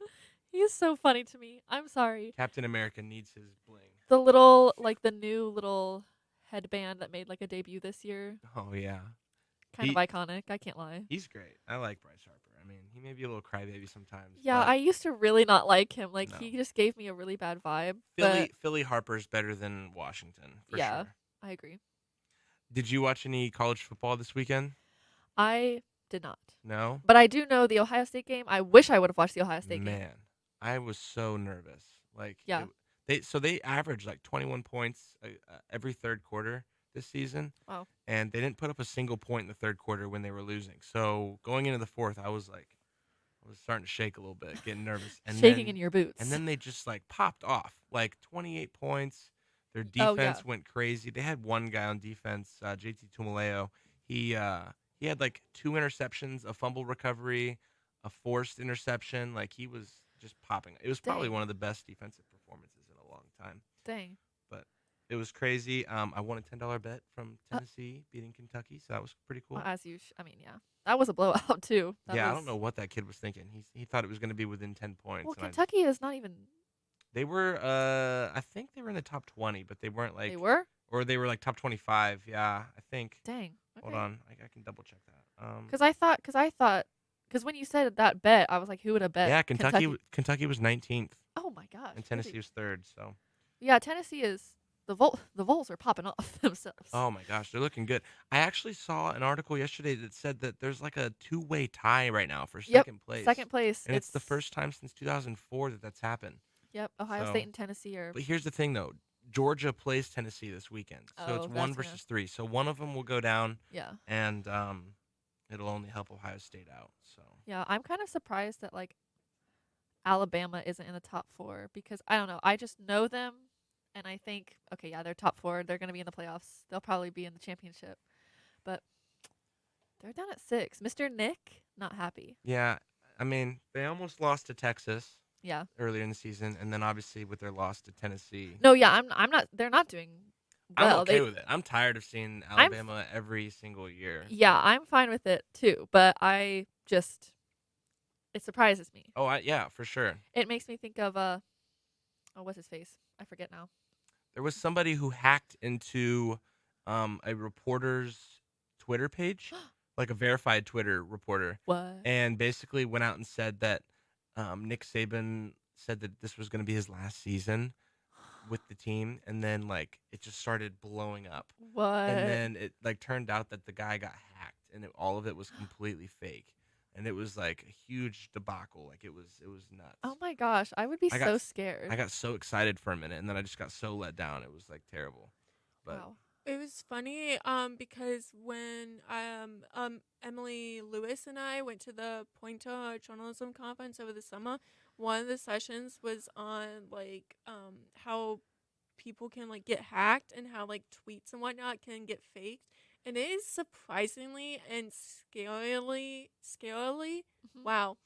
He's so funny to me. I'm sorry. Captain America needs his bling. The little the new little headband that made like a debut this year. Oh yeah, Kind He- of iconic. I can't lie. he's great. I like Bryce Harper. I mean, he may be a little crybaby sometimes. Yeah, but I used to really not like him. Like No. he just gave me a really bad vibe. Philly Harper's better than Washington for Yeah. sure. But I agree. Did you watch any college football this weekend? I did not. No. But I do know the Ohio State game. I wish I would have watched the Ohio State game. Man, I was so nervous. Like, Yeah. they averaged like 21 points every third quarter this season. Wow. And they didn't put up a single point in the third quarter when they were losing. So going into the fourth, I was starting to shake a little bit, getting nervous. And Shaking then, in your boots. And then they just like popped off, like 28 points. Their Oh, defense yeah. went crazy. They had one guy on defense, JT Tumaleo. He had like 2 interceptions, a fumble recovery, a forced interception. Like he was just popping. It was probably Dang. one of the best defensive performances in a long time. Dang. But it was crazy. I won a $10 bet from Tennessee beating Kentucky, so that was pretty cool. Well, as you I mean, yeah. That was a blowout too. I don't know what that kid was thinking. He thought it was going to be within 10 points. Well, and Kentucky is not even. they were I think they were in the top 20, but they weren't like They were. or they were like top 25. Yeah, I think. Dang. Okay. Hold on, I can double check that. Because when you said that bet, I was like, who would have bet? Yeah, Kentucky was 19th, Oh my gosh. and Tennessee crazy. was 3rd. So, Yeah, Tennessee is the Vols are popping off themselves. oh my gosh, they're looking good. I actually saw an article yesterday that said that there's like a 2-way tie right now for Yep, second place. Second place. and it's the first time since 2004 that's happened. Yep, Ohio so- State and Tennessee are. But here's the thing, though. Georgia plays Tennessee this weekend, so Oh, it's that's 1 gonna- versus 3. So one of them will go down, Yeah. and it'll only help Ohio State out. So Yeah, I'm kind of surprised that like Alabama isn't in the top 4 because I don't know. I just know them, and I think okay, yeah, they're top 4. They're gonna be in the playoffs. They'll probably be in the championship, but they're down at 6. Mr. Nick not happy. yeah, I mean they almost lost to Texas Yeah. earlier in the season, and then obviously with their loss to Tennessee. No, yeah, I'm not. They're not doing well. I'm okay They- with it. I'm tired of seeing I'm- Alabama every single year. Yeah, I'm fine with it too, but I just it surprises me. Oh, yeah, for sure. It makes me think of what's his face? I forget now. There was somebody who hacked into a reporter's Twitter page, like a verified Twitter reporter, What? and basically went out and said that Nick Saban said that this was going to be his last season with the team, and then like it just started blowing up, What? and then it like turned out that the guy got hacked, and all of it was completely fake, and it was like a huge debacle. Like it was nuts. Oh my gosh, I would be I so got- scared. I got so excited for a minute, and then I just got so let down. It was like terrible. But Wow. It was funny because when Emily Lewis and I went to the Pointer Journalism Conference over the summer, one of the sessions was on like how people can like get hacked and how like tweets and whatnot can get faked, and it is surprisingly and scarily Mhm. wow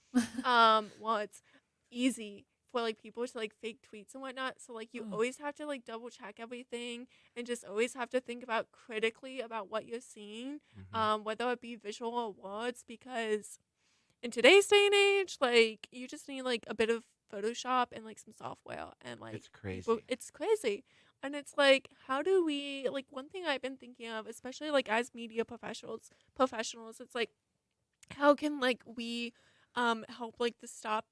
well it's easy for like people to like fake tweets and whatnot. So like you Ugh. always have to like double check everything and just always have to think about critically about what you're seeing, whether it be visual or words, because in today's day and age, like you just need like a bit of Photoshop and like some software, and like it's crazy. it's crazy. And it's like, how do we, like, one thing I've been thinking of, especially like as media professionals, it's like, how can like we help like the stop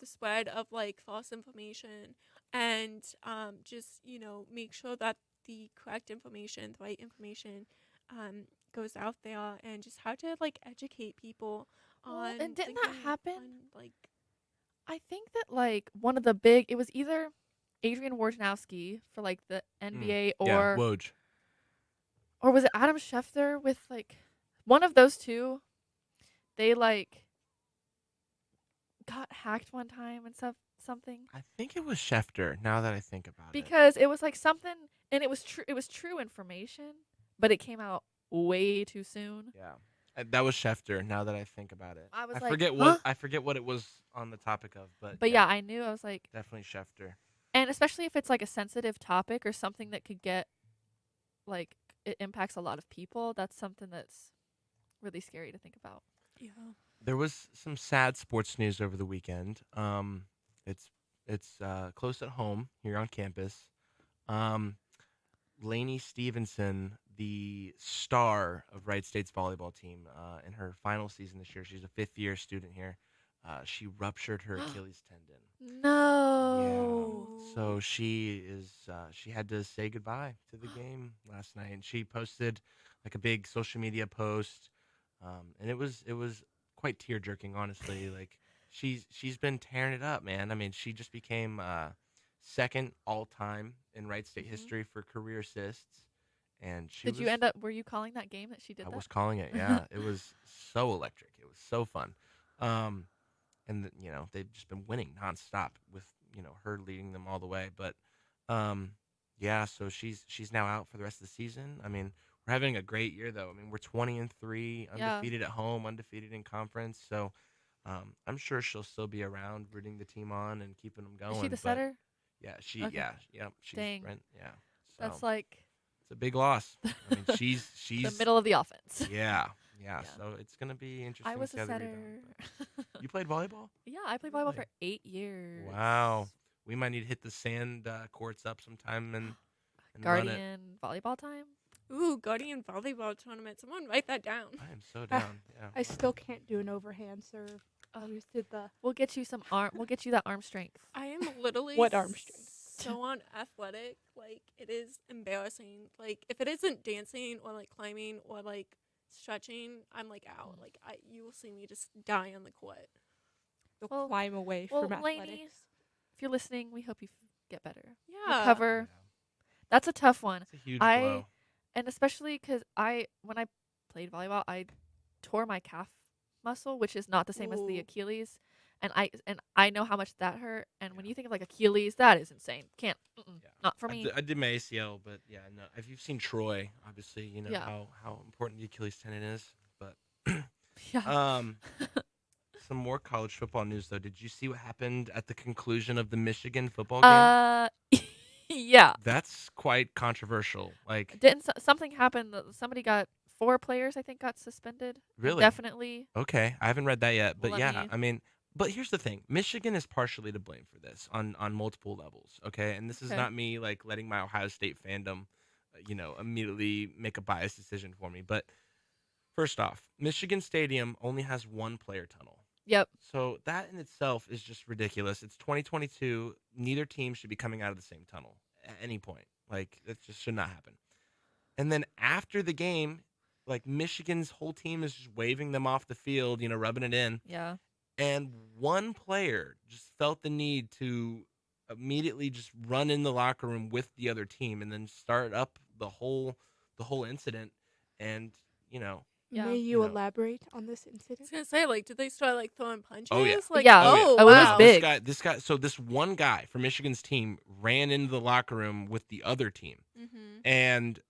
the spread of like false information, and just make sure that the correct information, the right information goes out there, and just how to like educate people Well, on and didn't that thinking happen? on, like, I think that like one of the big it was either Adrian Wojnarowski for like the NBA yeah, Woj. or was it Adam Schefter with like one of those two? They like got hacked one time and something I think it was Schefter. Now that I think about it, because it was like something and it was true information, but it came out way too soon. yeah, that was Schefter. Now that I think about it, I was I like, forget huh? I forget what it was on the topic of, But yeah, I knew I was like, definitely Schefter. and especially if it's like a sensitive topic or something that could get like it impacts a lot of people. That's something that's really scary to think about. Yeah. There was some sad sports news over the weekend. It's close at home here on campus. Um, Lainey Stevenson, the star of Wright State's volleyball team, in her final season this year, she's a fifth-year student here. She ruptured her Achilles tendon. No. Yeah, so she had to say goodbye to the game last night, and she posted like a big social media post, and it was quite tear jerking, honestly. Like she's been tearing it up, man. I mean, she just became second all time in Wright State Mhm. history for career assists, and she Did was. you end up? Were you calling that game that she did I that? was calling it. Yeah, it was so electric. It was so fun. Um, they've just been winning nonstop with her leading them all the way. But yeah, so she's now out for the rest of the season. I mean, we're having a great year though. I mean, we're 20-3, Yeah. undefeated at home, undefeated in conference. So I'm sure she'll still be around, rooting the team on and keeping them going. Is she the but setter? Yeah, Okay. she's Dang. Brent. Yeah, so That's like it's a big loss. I mean, she's the middle of the offense. yeah. Yeah. So it's gonna be interesting. I was to see a how they setter. rebound, but- You played volleyball? Yeah, I played volleyball for Really? 8 years. Wow. We might need to hit the sand courts up sometime and run it. Guardian volleyball time. Ooh, Guardian volleyball tournament. Someone write that down. I am so down. Yeah. I still can't do an overhand serve. I always did the We'll get you some arm. We'll get you that arm strength. I am literally What arm strength? so unathletic. Like it is embarrassing. Like if it isn't dancing or like climbing or like stretching, I'm like out. Like you will see me just die on the court. you'll Well- climb away well, from Lainey, athletics. If you're listening, we hope you get better. Yeah. Recover. That's a tough one. It's a huge I- blow. And especially because when I played volleyball, I tore my calf muscle, which is not the same as the Ooh. Achilles, and I know how much that hurt. And when you think of like Achilles, that is insane. Can't, Yeah. not for me. I did my ACL, but yeah, no. If you've seen Troy, obviously you know Yeah. how important the Achilles tendon is. But Yeah. some more college football news though. Did you see what happened at the conclusion of the Michigan football game? Yeah. That's quite controversial. Like, Didn't something happen? Somebody got 4 players, I think, got suspended. Really? Definitely. okay, I haven't read that yet, but Let yeah, me- I mean, but here's the thing: Michigan is partially to blame for this on multiple levels. Okay, and this is Okay. not me like letting my Ohio State fandom, immediately make a biased decision for me. But first off, Michigan Stadium only has one player tunnel. Yep. So that in itself is just ridiculous. It's 2022. Neither team should be coming out of the same tunnel at any point. Like, that just should not happen. And then after the game, like, Michigan's whole team is just waving them off the field, rubbing it in. Yeah. And one player just felt the need to immediately just run in the locker room with the other team and then start up the whole incident. And, Yeah. May you know. elaborate on this I was incident? gonna say, like, did they start like throwing punches? Oh, yeah. Like, Yeah. oh, Oh, it was wow. big. This guy. So this one guy from Michigan's team ran into the locker room with the other team, Mm-hmm. and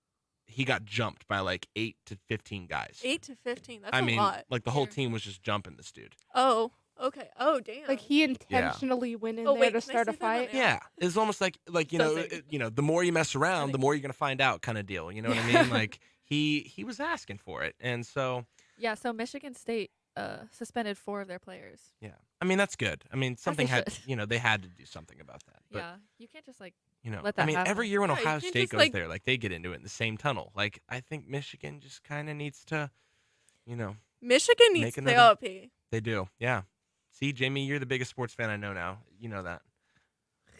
he got jumped by like 8 to 15 guys. 8 to 15. That's I a mean, lot. like the whole Here. team was just jumping this dude. Oh, okay. Oh, damn. Like he intentionally went in Oh, there wait, to can I start a say that on fight. air? Yeah, it's almost like Something. the more you mess around, Right. the more you're gonna find out, kind of deal. You know what I mean? Like he was asking for it, and so Yeah. So Michigan State suspended 4 of their players. yeah. I mean, that's good. I mean, something they had should. they had to do something about that. But Yeah. You can't just like. Let I that mean, every happen. year when Yeah, you Ohio can't State just, goes like- there, like they get into it in the same tunnel. Like I think Michigan just kind of needs to, Michigan needs Make another- therapy. they do. Yeah. See, Jamie, you're the biggest sports fan I know now. You know that.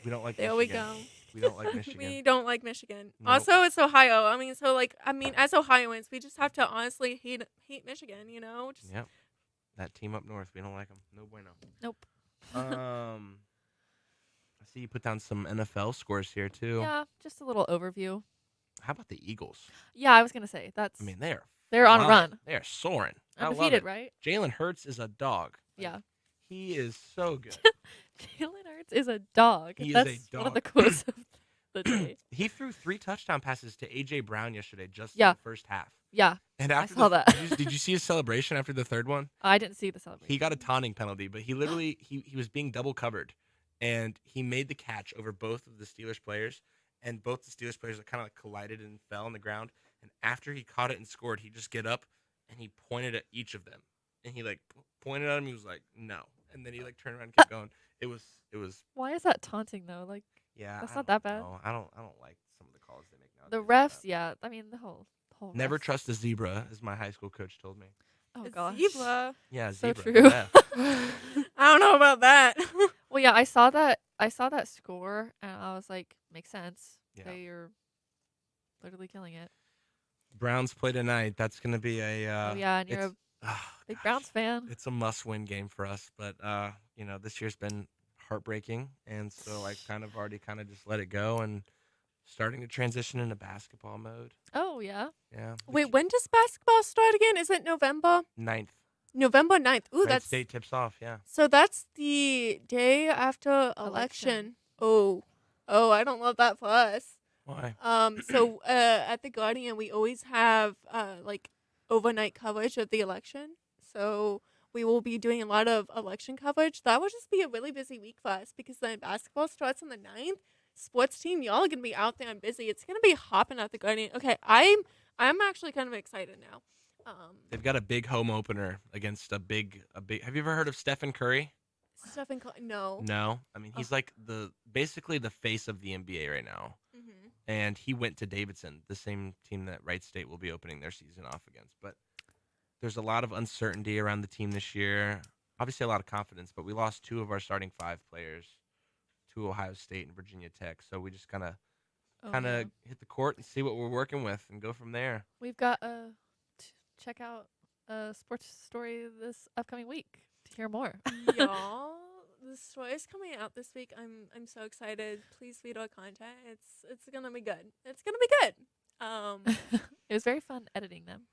We don't like There Michigan. we go. We don't like Michigan. We don't like Michigan. Nope. Also, it's Ohio. I mean, as Ohioans, we just have to honestly hate Michigan. Just Yep. That team up north, we don't like them. No bueno. Nope. I see you put down some NFL scores here too. Yeah. Just a little overview. How about the Eagles? Yeah, I was gonna say that's. I mean, they're on a flying. run. They are soaring. I love Undefeated, it. right? Jalen Hurts is a dog. Like, Yeah. He is so good. Jalen Hurts is a dog. He is That's a one of the dog. quotes of the day. He threw 3 touchdown passes to AJ Brown yesterday, just Yeah. in the first half. Yeah. And after saw the- that. Did you see his celebration after the third one? I didn't see the celebration. He got a taunting penalty, but he literally he was being double covered, and he made the catch over both of the Steelers players, and both the Steelers players kind of like collided and fell on the ground. And after he caught it and scored, he just get up and he pointed at each of them, and he like pointed at him. He was like, "No," and then he like turned around and kept going. It was Why is that taunting though? Like, yeah. that's I not don't that bad. know. I don't like some of the calls they make The nowadays. refs, yeah. I mean, the whole Never refs. trust a zebra, as my high school coach told me. Oh A gosh. zebra. Yeah, So zebra. true. ref. I don't know about that. Well, yeah, I saw that score and I was like, makes sense. Yeah. They are literally killing it. Browns play tonight. That's gonna be a. Oh yeah, and you're a it's- oh, big gosh. Browns fan. It's a must-win game for us, but this year's been heartbreaking, and so I kind of already just let it go and starting to transition into basketball mode. Oh yeah. Yeah. Wait, when does basketball start again? Is it November? 9th. November 9th. Ooh, Wright that's State tips off. Yeah. so that's the day after election. Oh, I don't love that for us. Why? So at the Guardian, we always have like overnight coverage of the election. So we will be doing a lot of election coverage. That will just be a really busy week for us because then basketball starts on the 9th. Sports team, y'all are gonna be out there and busy. It's gonna be hopping at the Guardian. Okay, I'm actually kind of excited now. They've got a big home opener against a big. Have you ever heard of Stephen Curry? Stephen, no. No. I mean, he's like basically the face of the NBA right now. Mm-hmm. And he went to Davidson, the same team that Wright State will be opening their season off against. But there's a lot of uncertainty around the team this year. Obviously, a lot of confidence, but we lost 2 of our starting 5 players to Ohio State and Virginia Tech. So we just kind of Yeah. hit the court and see what we're working with and go from there. We've got check out a sports story this upcoming week to hear more. Y'all, the story is coming out this week. I'm so excited. Please read our content. It's gonna be good. It's gonna be good. It was very fun editing them.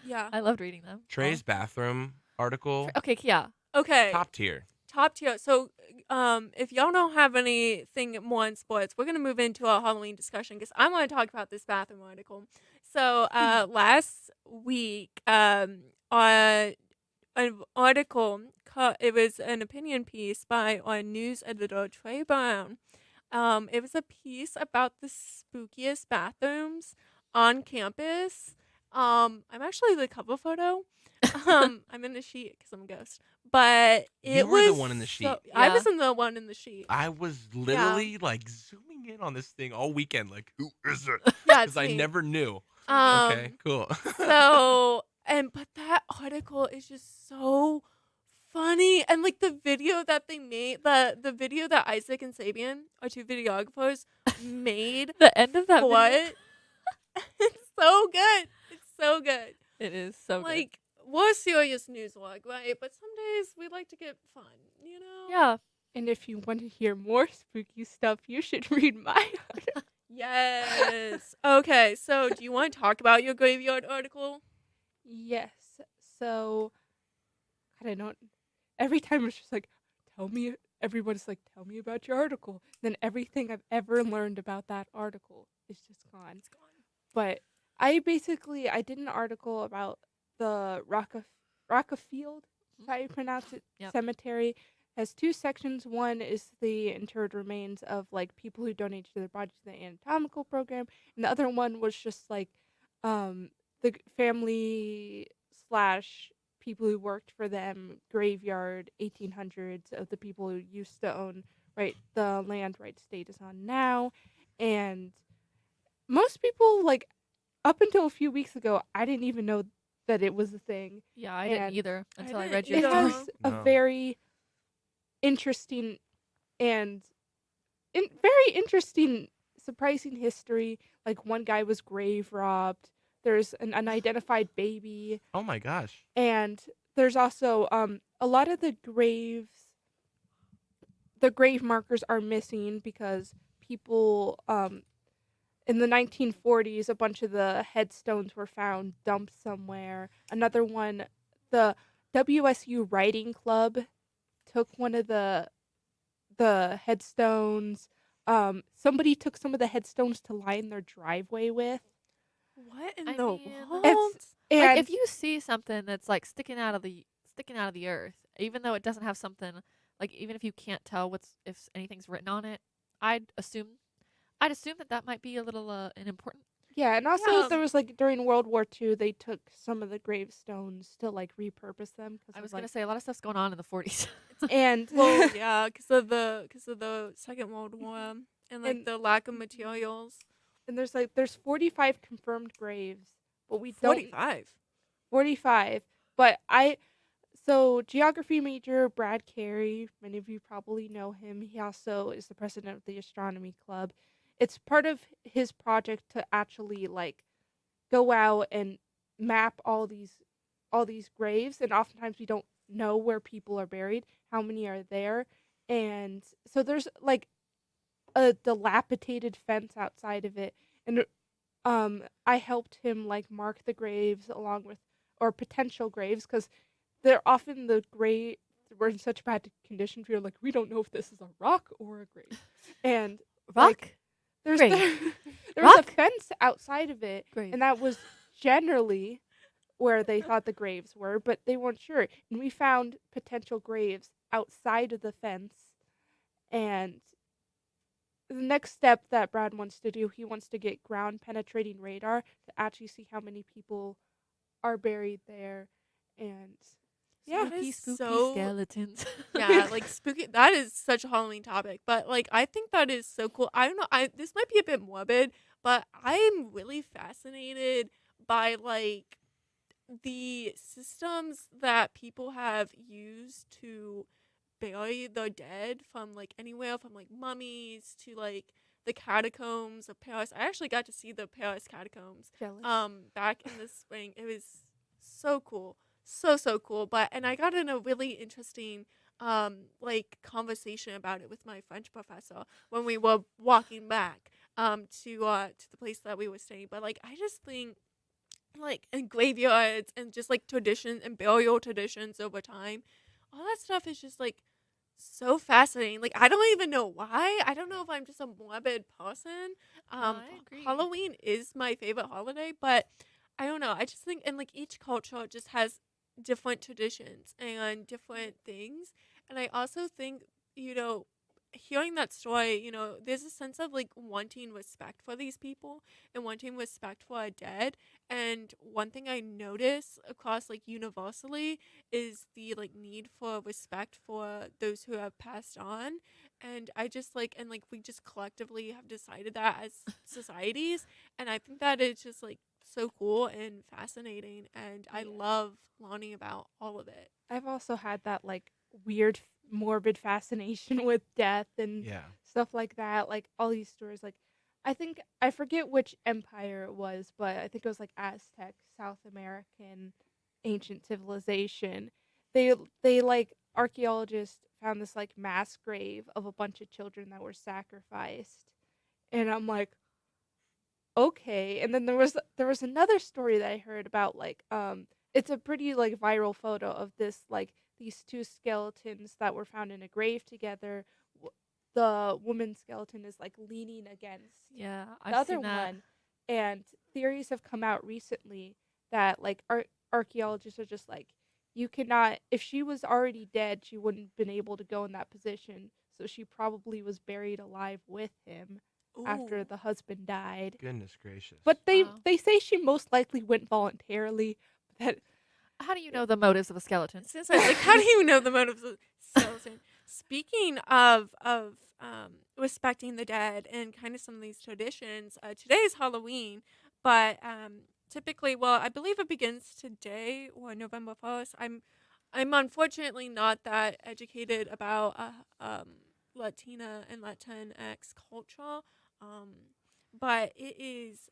Yeah. I loved reading them. Trey's bathroom article, Okay, yeah. Okay. top tier. Top tier. So, if y'all don't have anything more in sports, we're gonna move into a Halloween discussion because I want to talk about this bathroom article. So, last week, an article. It was an opinion piece by our news editor Trey Brown. It was a piece about the spookiest bathrooms on campus. I'm actually the cover photo. I'm in the sheet because I'm a ghost. But it You were was the one in the sheet. I Yeah. was in the one in the sheet. I was literally like zooming in on this thing all weekend. Like, who is it? Yeah, Because I never knew. Um, Okay, cool. So but that article is just so funny, and like the video that they made, the video that Isaac and Sabian, our 2 videographers, made. The end of that video. What? It's so good. It's so good. It is so good. Like, we're a serious news log, right? But some days we like to get fun, you know? Yeah. And if you want to hear more spooky stuff, you should read my article. Yes. Okay, so do you want to talk about your graveyard article? Yes. So, God, I don't. Every time it's just like, tell me. Everyone's like, tell me about your article. Then everything I've ever learned about that article is just gone. It's gone. But I did an article about the Rockefield, is how you pronounce it, Yep. cemetery. Has 2 sections. One is the interred remains of like people who donated their bodies to the anatomical program, and the other one was just like the family / people who worked for them graveyard 1800s of the people who used to own the land Wright State is on now. And most people, like, up until a few weeks ago, I didn't even know that it was a thing. Yeah, I And didn't either I until I didn't read your It either. has No. a very interesting and very interesting, surprising history. Like, one guy was grave robbed. There's an unidentified baby, Oh my gosh. and there's also a lot of the grave markers are missing because people in the 1940s, a bunch of the headstones were found dumped somewhere. Another one, the WSU Writing Club took one of the headstones. Somebody took some of the headstones to line their driveway with. What in I the mean, world? And like if you see something that's like sticking out of the earth, even though it doesn't have something, like even if you can't tell if anything's written on it, I'd assume that might be a little an important Yeah, and also Yeah. there was like during World War II, they took some of the gravestones to like repurpose them because I of was gonna like say a lot of stuff's going on in the 40s. and Well, yeah, because of the Second World War and like and the lack of materials. and there's 45 confirmed graves, but we don't 45. 45. But I so geography major Brad Carey, many of you probably know him. He also is the president of the astronomy club. It's part of his project to actually like go out and map all these graves, and oftentimes we don't know where people are buried, how many are there. And so there's like a dilapidated fence outside of it, and I helped him like mark the graves along with or potential graves because they're often the grave were in such bad condition we're like we don't know if this is a rock or a grave. And like Rock, there's grave. there was a Rock, fence outside of it, grave. and that was generally where they thought the graves were, but they weren't sure. And we found potential graves outside of the fence. And the next step that Brad wants to do, he wants to get ground penetrating radar to actually see how many people are buried there. And yeah, That Spooky, is spooky so skeletons. yeah, like spooky. That is such a Halloween topic, but like I think that is so cool. I don't know. This might be a bit morbid, but I'm really fascinated by like the systems that people have used to bury their dead, from like anywhere from like mummies to like the catacombs of Paris. I actually got to see the Paris catacombs jealous. back in the spring. It was so cool. So cool. But and I got in a really interesting like conversation about it with my French professor when we were walking back to the place that we were staying. But like I just think like and graveyards and just like traditions and burial traditions over time, all that stuff is just like so fascinating. Like I don't even know why. I don't know if I'm just a morbid person. I agree. Halloween is my favorite holiday, but I don't know. I just think and like each culture just has different traditions and different things. And I also think, you know, hearing that story, you know, there's a sense of like wanting respect for these people and wanting respect for our dead. And one thing I notice across like universally is the like need for respect for those who have passed on. And I just like and like we just collectively have decided that as societies. And I think that it's just like so cool and fascinating, and I Yeah. love learning about all of it. I've also had that like weird morbid fascination with death and Yeah. stuff like that. Like all these stories, like I think I forget which empire it was, but I think it was like Aztec, South American, ancient civilization. They like archaeologists found this like mass grave of a bunch of children that were sacrificed, and I'm like, okay. And then there was another story that I heard about like it's a pretty like viral photo of this like these two skeletons that were found in a grave together. The woman's skeleton is like leaning against Yeah, the I've other seen that. one, and theories have come out recently that like archaeologists are just like you cannot, if she was already dead she wouldn't have been able to go in that position, so she probably was buried alive with him after Ooh. the husband died. Goodness gracious. But they Wow. they say she most likely went voluntarily. That How do you know the motives of a skeleton? Since I like, how do you know the motives of skeleton? Speaking of respecting the dead and kind of some of these traditions, today is Halloween, but typically, well, I believe it begins today or November 1st. I'm unfortunately not that educated about Latina and Latinx culture, um, but it is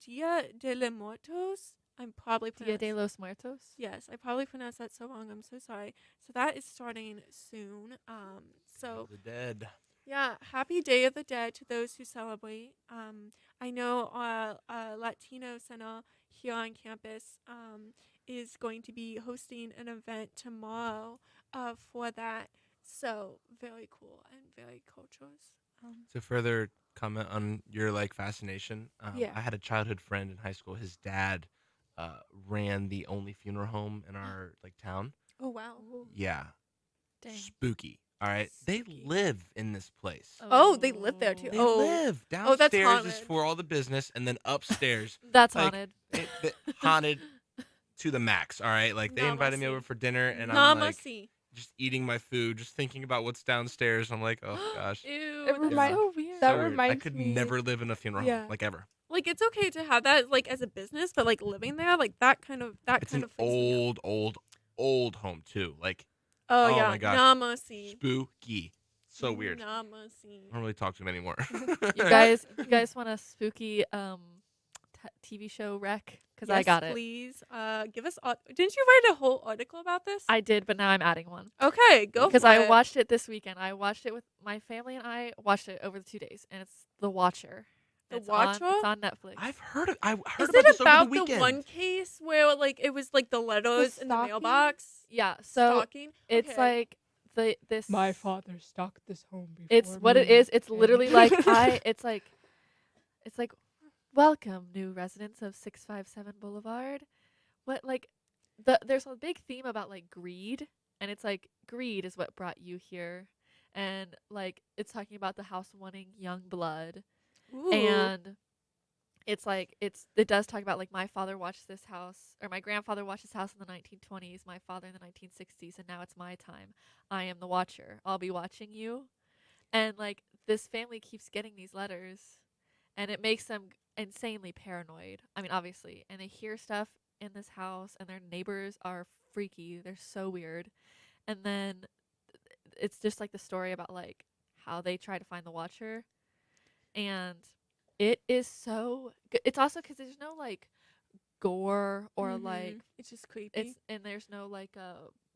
Dia de los Muertos. I'm probably Dia de pronouncing los Muertos. Yes, I probably pronounced that so wrong. I'm so sorry. So that is starting soon. So The dead. yeah, happy Day of the Dead to those who celebrate. I know Latino Center here on campus is going to be hosting an event tomorrow for that. So very cool and very cultures. To further comment on your like fascination, yeah. I had a childhood friend in high school. His dad ran the only funeral home in our like town. Oh wow. Oh. Yeah, Dang. spooky. All right, they Spooky. live in this place. Oh, they live there too. They Oh. live Oh, that's downstairs is haunted. for all the business, and then upstairs, That's like, haunted. haunted to the max. All right, like they invited me over for dinner, and I'm like Namaste. just eating my food, just thinking about what's downstairs. I'm like, oh gosh, Ew. It that's remind- so weird. that so weird. I reminds could me- never live in a funeral Yeah. home, like ever. like it's okay to have that like as a business, but like living there, like that kind of It's kind an of freaks me out. old home too. Like Oh, oh yeah. my gosh. Namaste. spooky, so weird. I Namaste. don't really talk to him anymore. You guys want a spooky TV show rec? Because I Yes, got it. Please, give us. Didn't you write a whole article about this? I did, but now I'm adding one. Okay, go Because for I it. watched it this weekend. I watched it with my family, and I watched it over the 2 days, and it's The Watcher. The It's Watcher? It's on Netflix. I heard Is about it this over about the weekend. one case where like it was like the letters in the stalking? mailbox? Yeah, so Stalking. it's Okay. like this. My father stalked this home before. It's what it me, is. It's and- literally like it's like welcome new residents of 657 Boulevard. What like there's a big theme about like greed, and it's like greed is what brought you here, and like it's talking about the house wanting young blood, Ooh. and it's like it does talk about like my father watched this house, or my grandfather watched this house in the 1920s, my father in the 1960s, and now it's my time. I am the watcher. I'll be watching you. And like this family keeps getting these letters, and it makes them insanely paranoid. I mean, obviously, and they hear stuff in this house, and their neighbors are freaky. They're so weird. And then it's just like the story about like how they try to find the watcher, and it is so good. It's also because there's no like gore or Mhm. like it's just creepy. and there's no like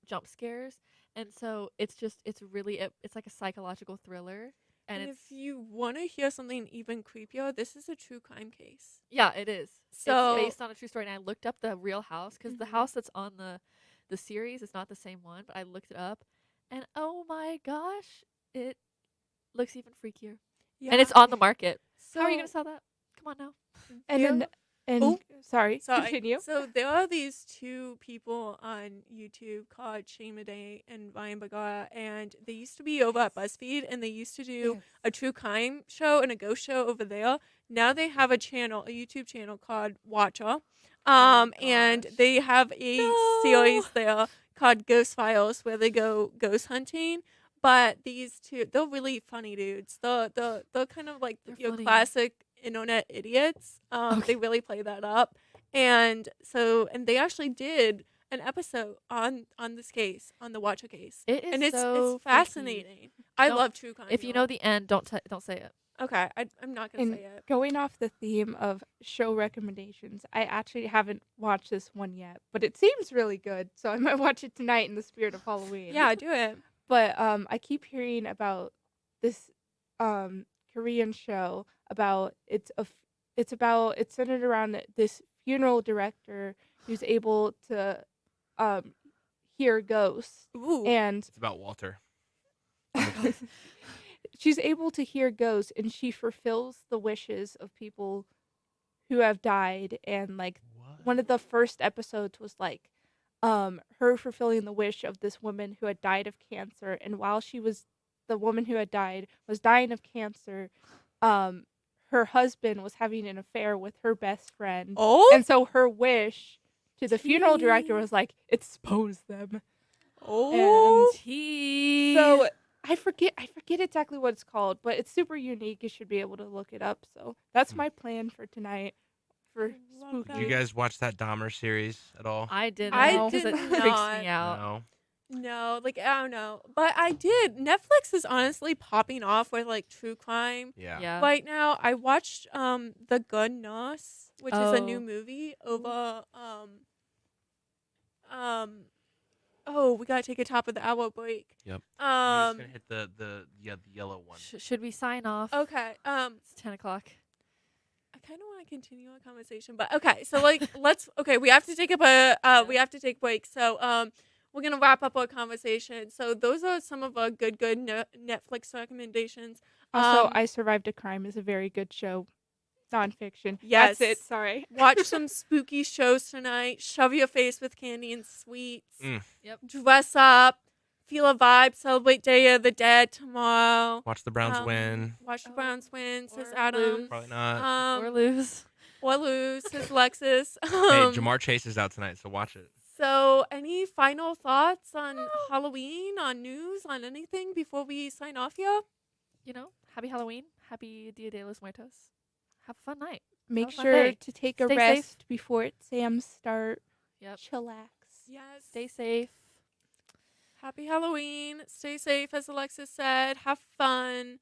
jump scares, and so it's really it's like a psychological thriller, and And it's if you want to hear something even creepier, this is a true crime case. yeah, it is. So- it's based on a true story, and I looked up the real house because the Mhm. house that's on the series is not the same one, but I looked it up, and oh my gosh, it looks even freakier, Yeah. and it's on the market. So How are you gonna sell that? Come on now. And there- then and Oh, sorry, Sorry. continue. So there are these two people on YouTube called Shane Day and Ryan Bagara, and they used to be over at BuzzFeed, and they used to do a true crime show and a ghost show over there. Now they have a YouTube channel called Watcher, and gosh. they have a series there called Ghost Files where they go ghost hunting. But these two, they're really funny dudes. They're kind of like They're your funny. classic internet idiots. Okay. They really play that up. And they actually did an episode on this case, on the Watcher case. It is And it's so freaky. fascinating. I Don't- love true crime. If you y'all. know the end, don't say it. Okay, I'm not gonna And say it. going off the theme of show recommendations, I actually haven't watched this one yet, but it seems really good, so I might watch it tonight in the spirit of Halloween. Yeah, do it. But I keep hearing about this Korean show about it's centered around this funeral director who's able to hear ghosts, Ooh. and It's about Walter. she's able to hear ghosts, and she fulfills the wishes of people who have died. And like What? one of the first episodes was like her fulfilling the wish of this woman who had died of cancer, and while the woman who had died was dying of cancer, her husband was having an affair with her best friend. Oh. And so her wish to the funeral director was like, expose them. Oh. Tea. So I forget exactly what it's called, but it's super unique. You should be able to look it up. So that's my plan for tonight for love spooky. Did you guys watch that Dahmer series at all? I didn't. I because did it freaks not. me out. No. No, like I don't know, but I did. Netflix is honestly popping off with like true crime Yeah. Yeah. right now. I watched The Good Nurse, which is a new Oh. movie over oh, we gotta take a top of the hour break. Yep. You're just Um gonna hit the yellow one. Should we sign off? okay. It's 10 o'clock. I kind of want to continue our conversation, but okay. So like we have to take up we have to take break. So we're going to wrap up our conversation. So those are some of our good Netflix recommendations. Also, I Survived a Crime is a very good show. Nonfiction. Yes. That's it. Sorry. Watch some spooky shows tonight. Shove your face with candy and sweets. Mm. Yep. Dress up. feel a vibe, celebrate Day of the Dead tomorrow. Watch the Browns win. Watch the Oh, Browns win, says or Adam. lose. Probably not. Or lose. Or lose, says Alexis. Hey, Jamar Chase is out tonight, so watch it. So, any final thoughts on Halloween, on news, on anything before we sign off here? You know, happy Halloween. Happy Dia de los Muertos. Have a fun night. Make Have a fun sure day. to take a Stay rest safe. before exams start. Yep. Chillax. Yes. Stay safe. Happy Halloween. Stay safe, as Alexis said. Have fun.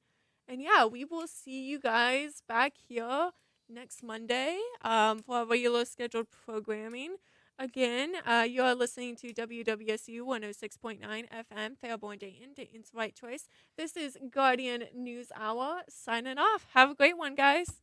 And yeah, we will see you guys back here next Monday for our regular scheduled programming. Again, you are listening to WWSU 106.9 FM, Fairborn, Dayton, Dayton's Right Choice. This is Guardian News Hour signing off. Have a great one, guys.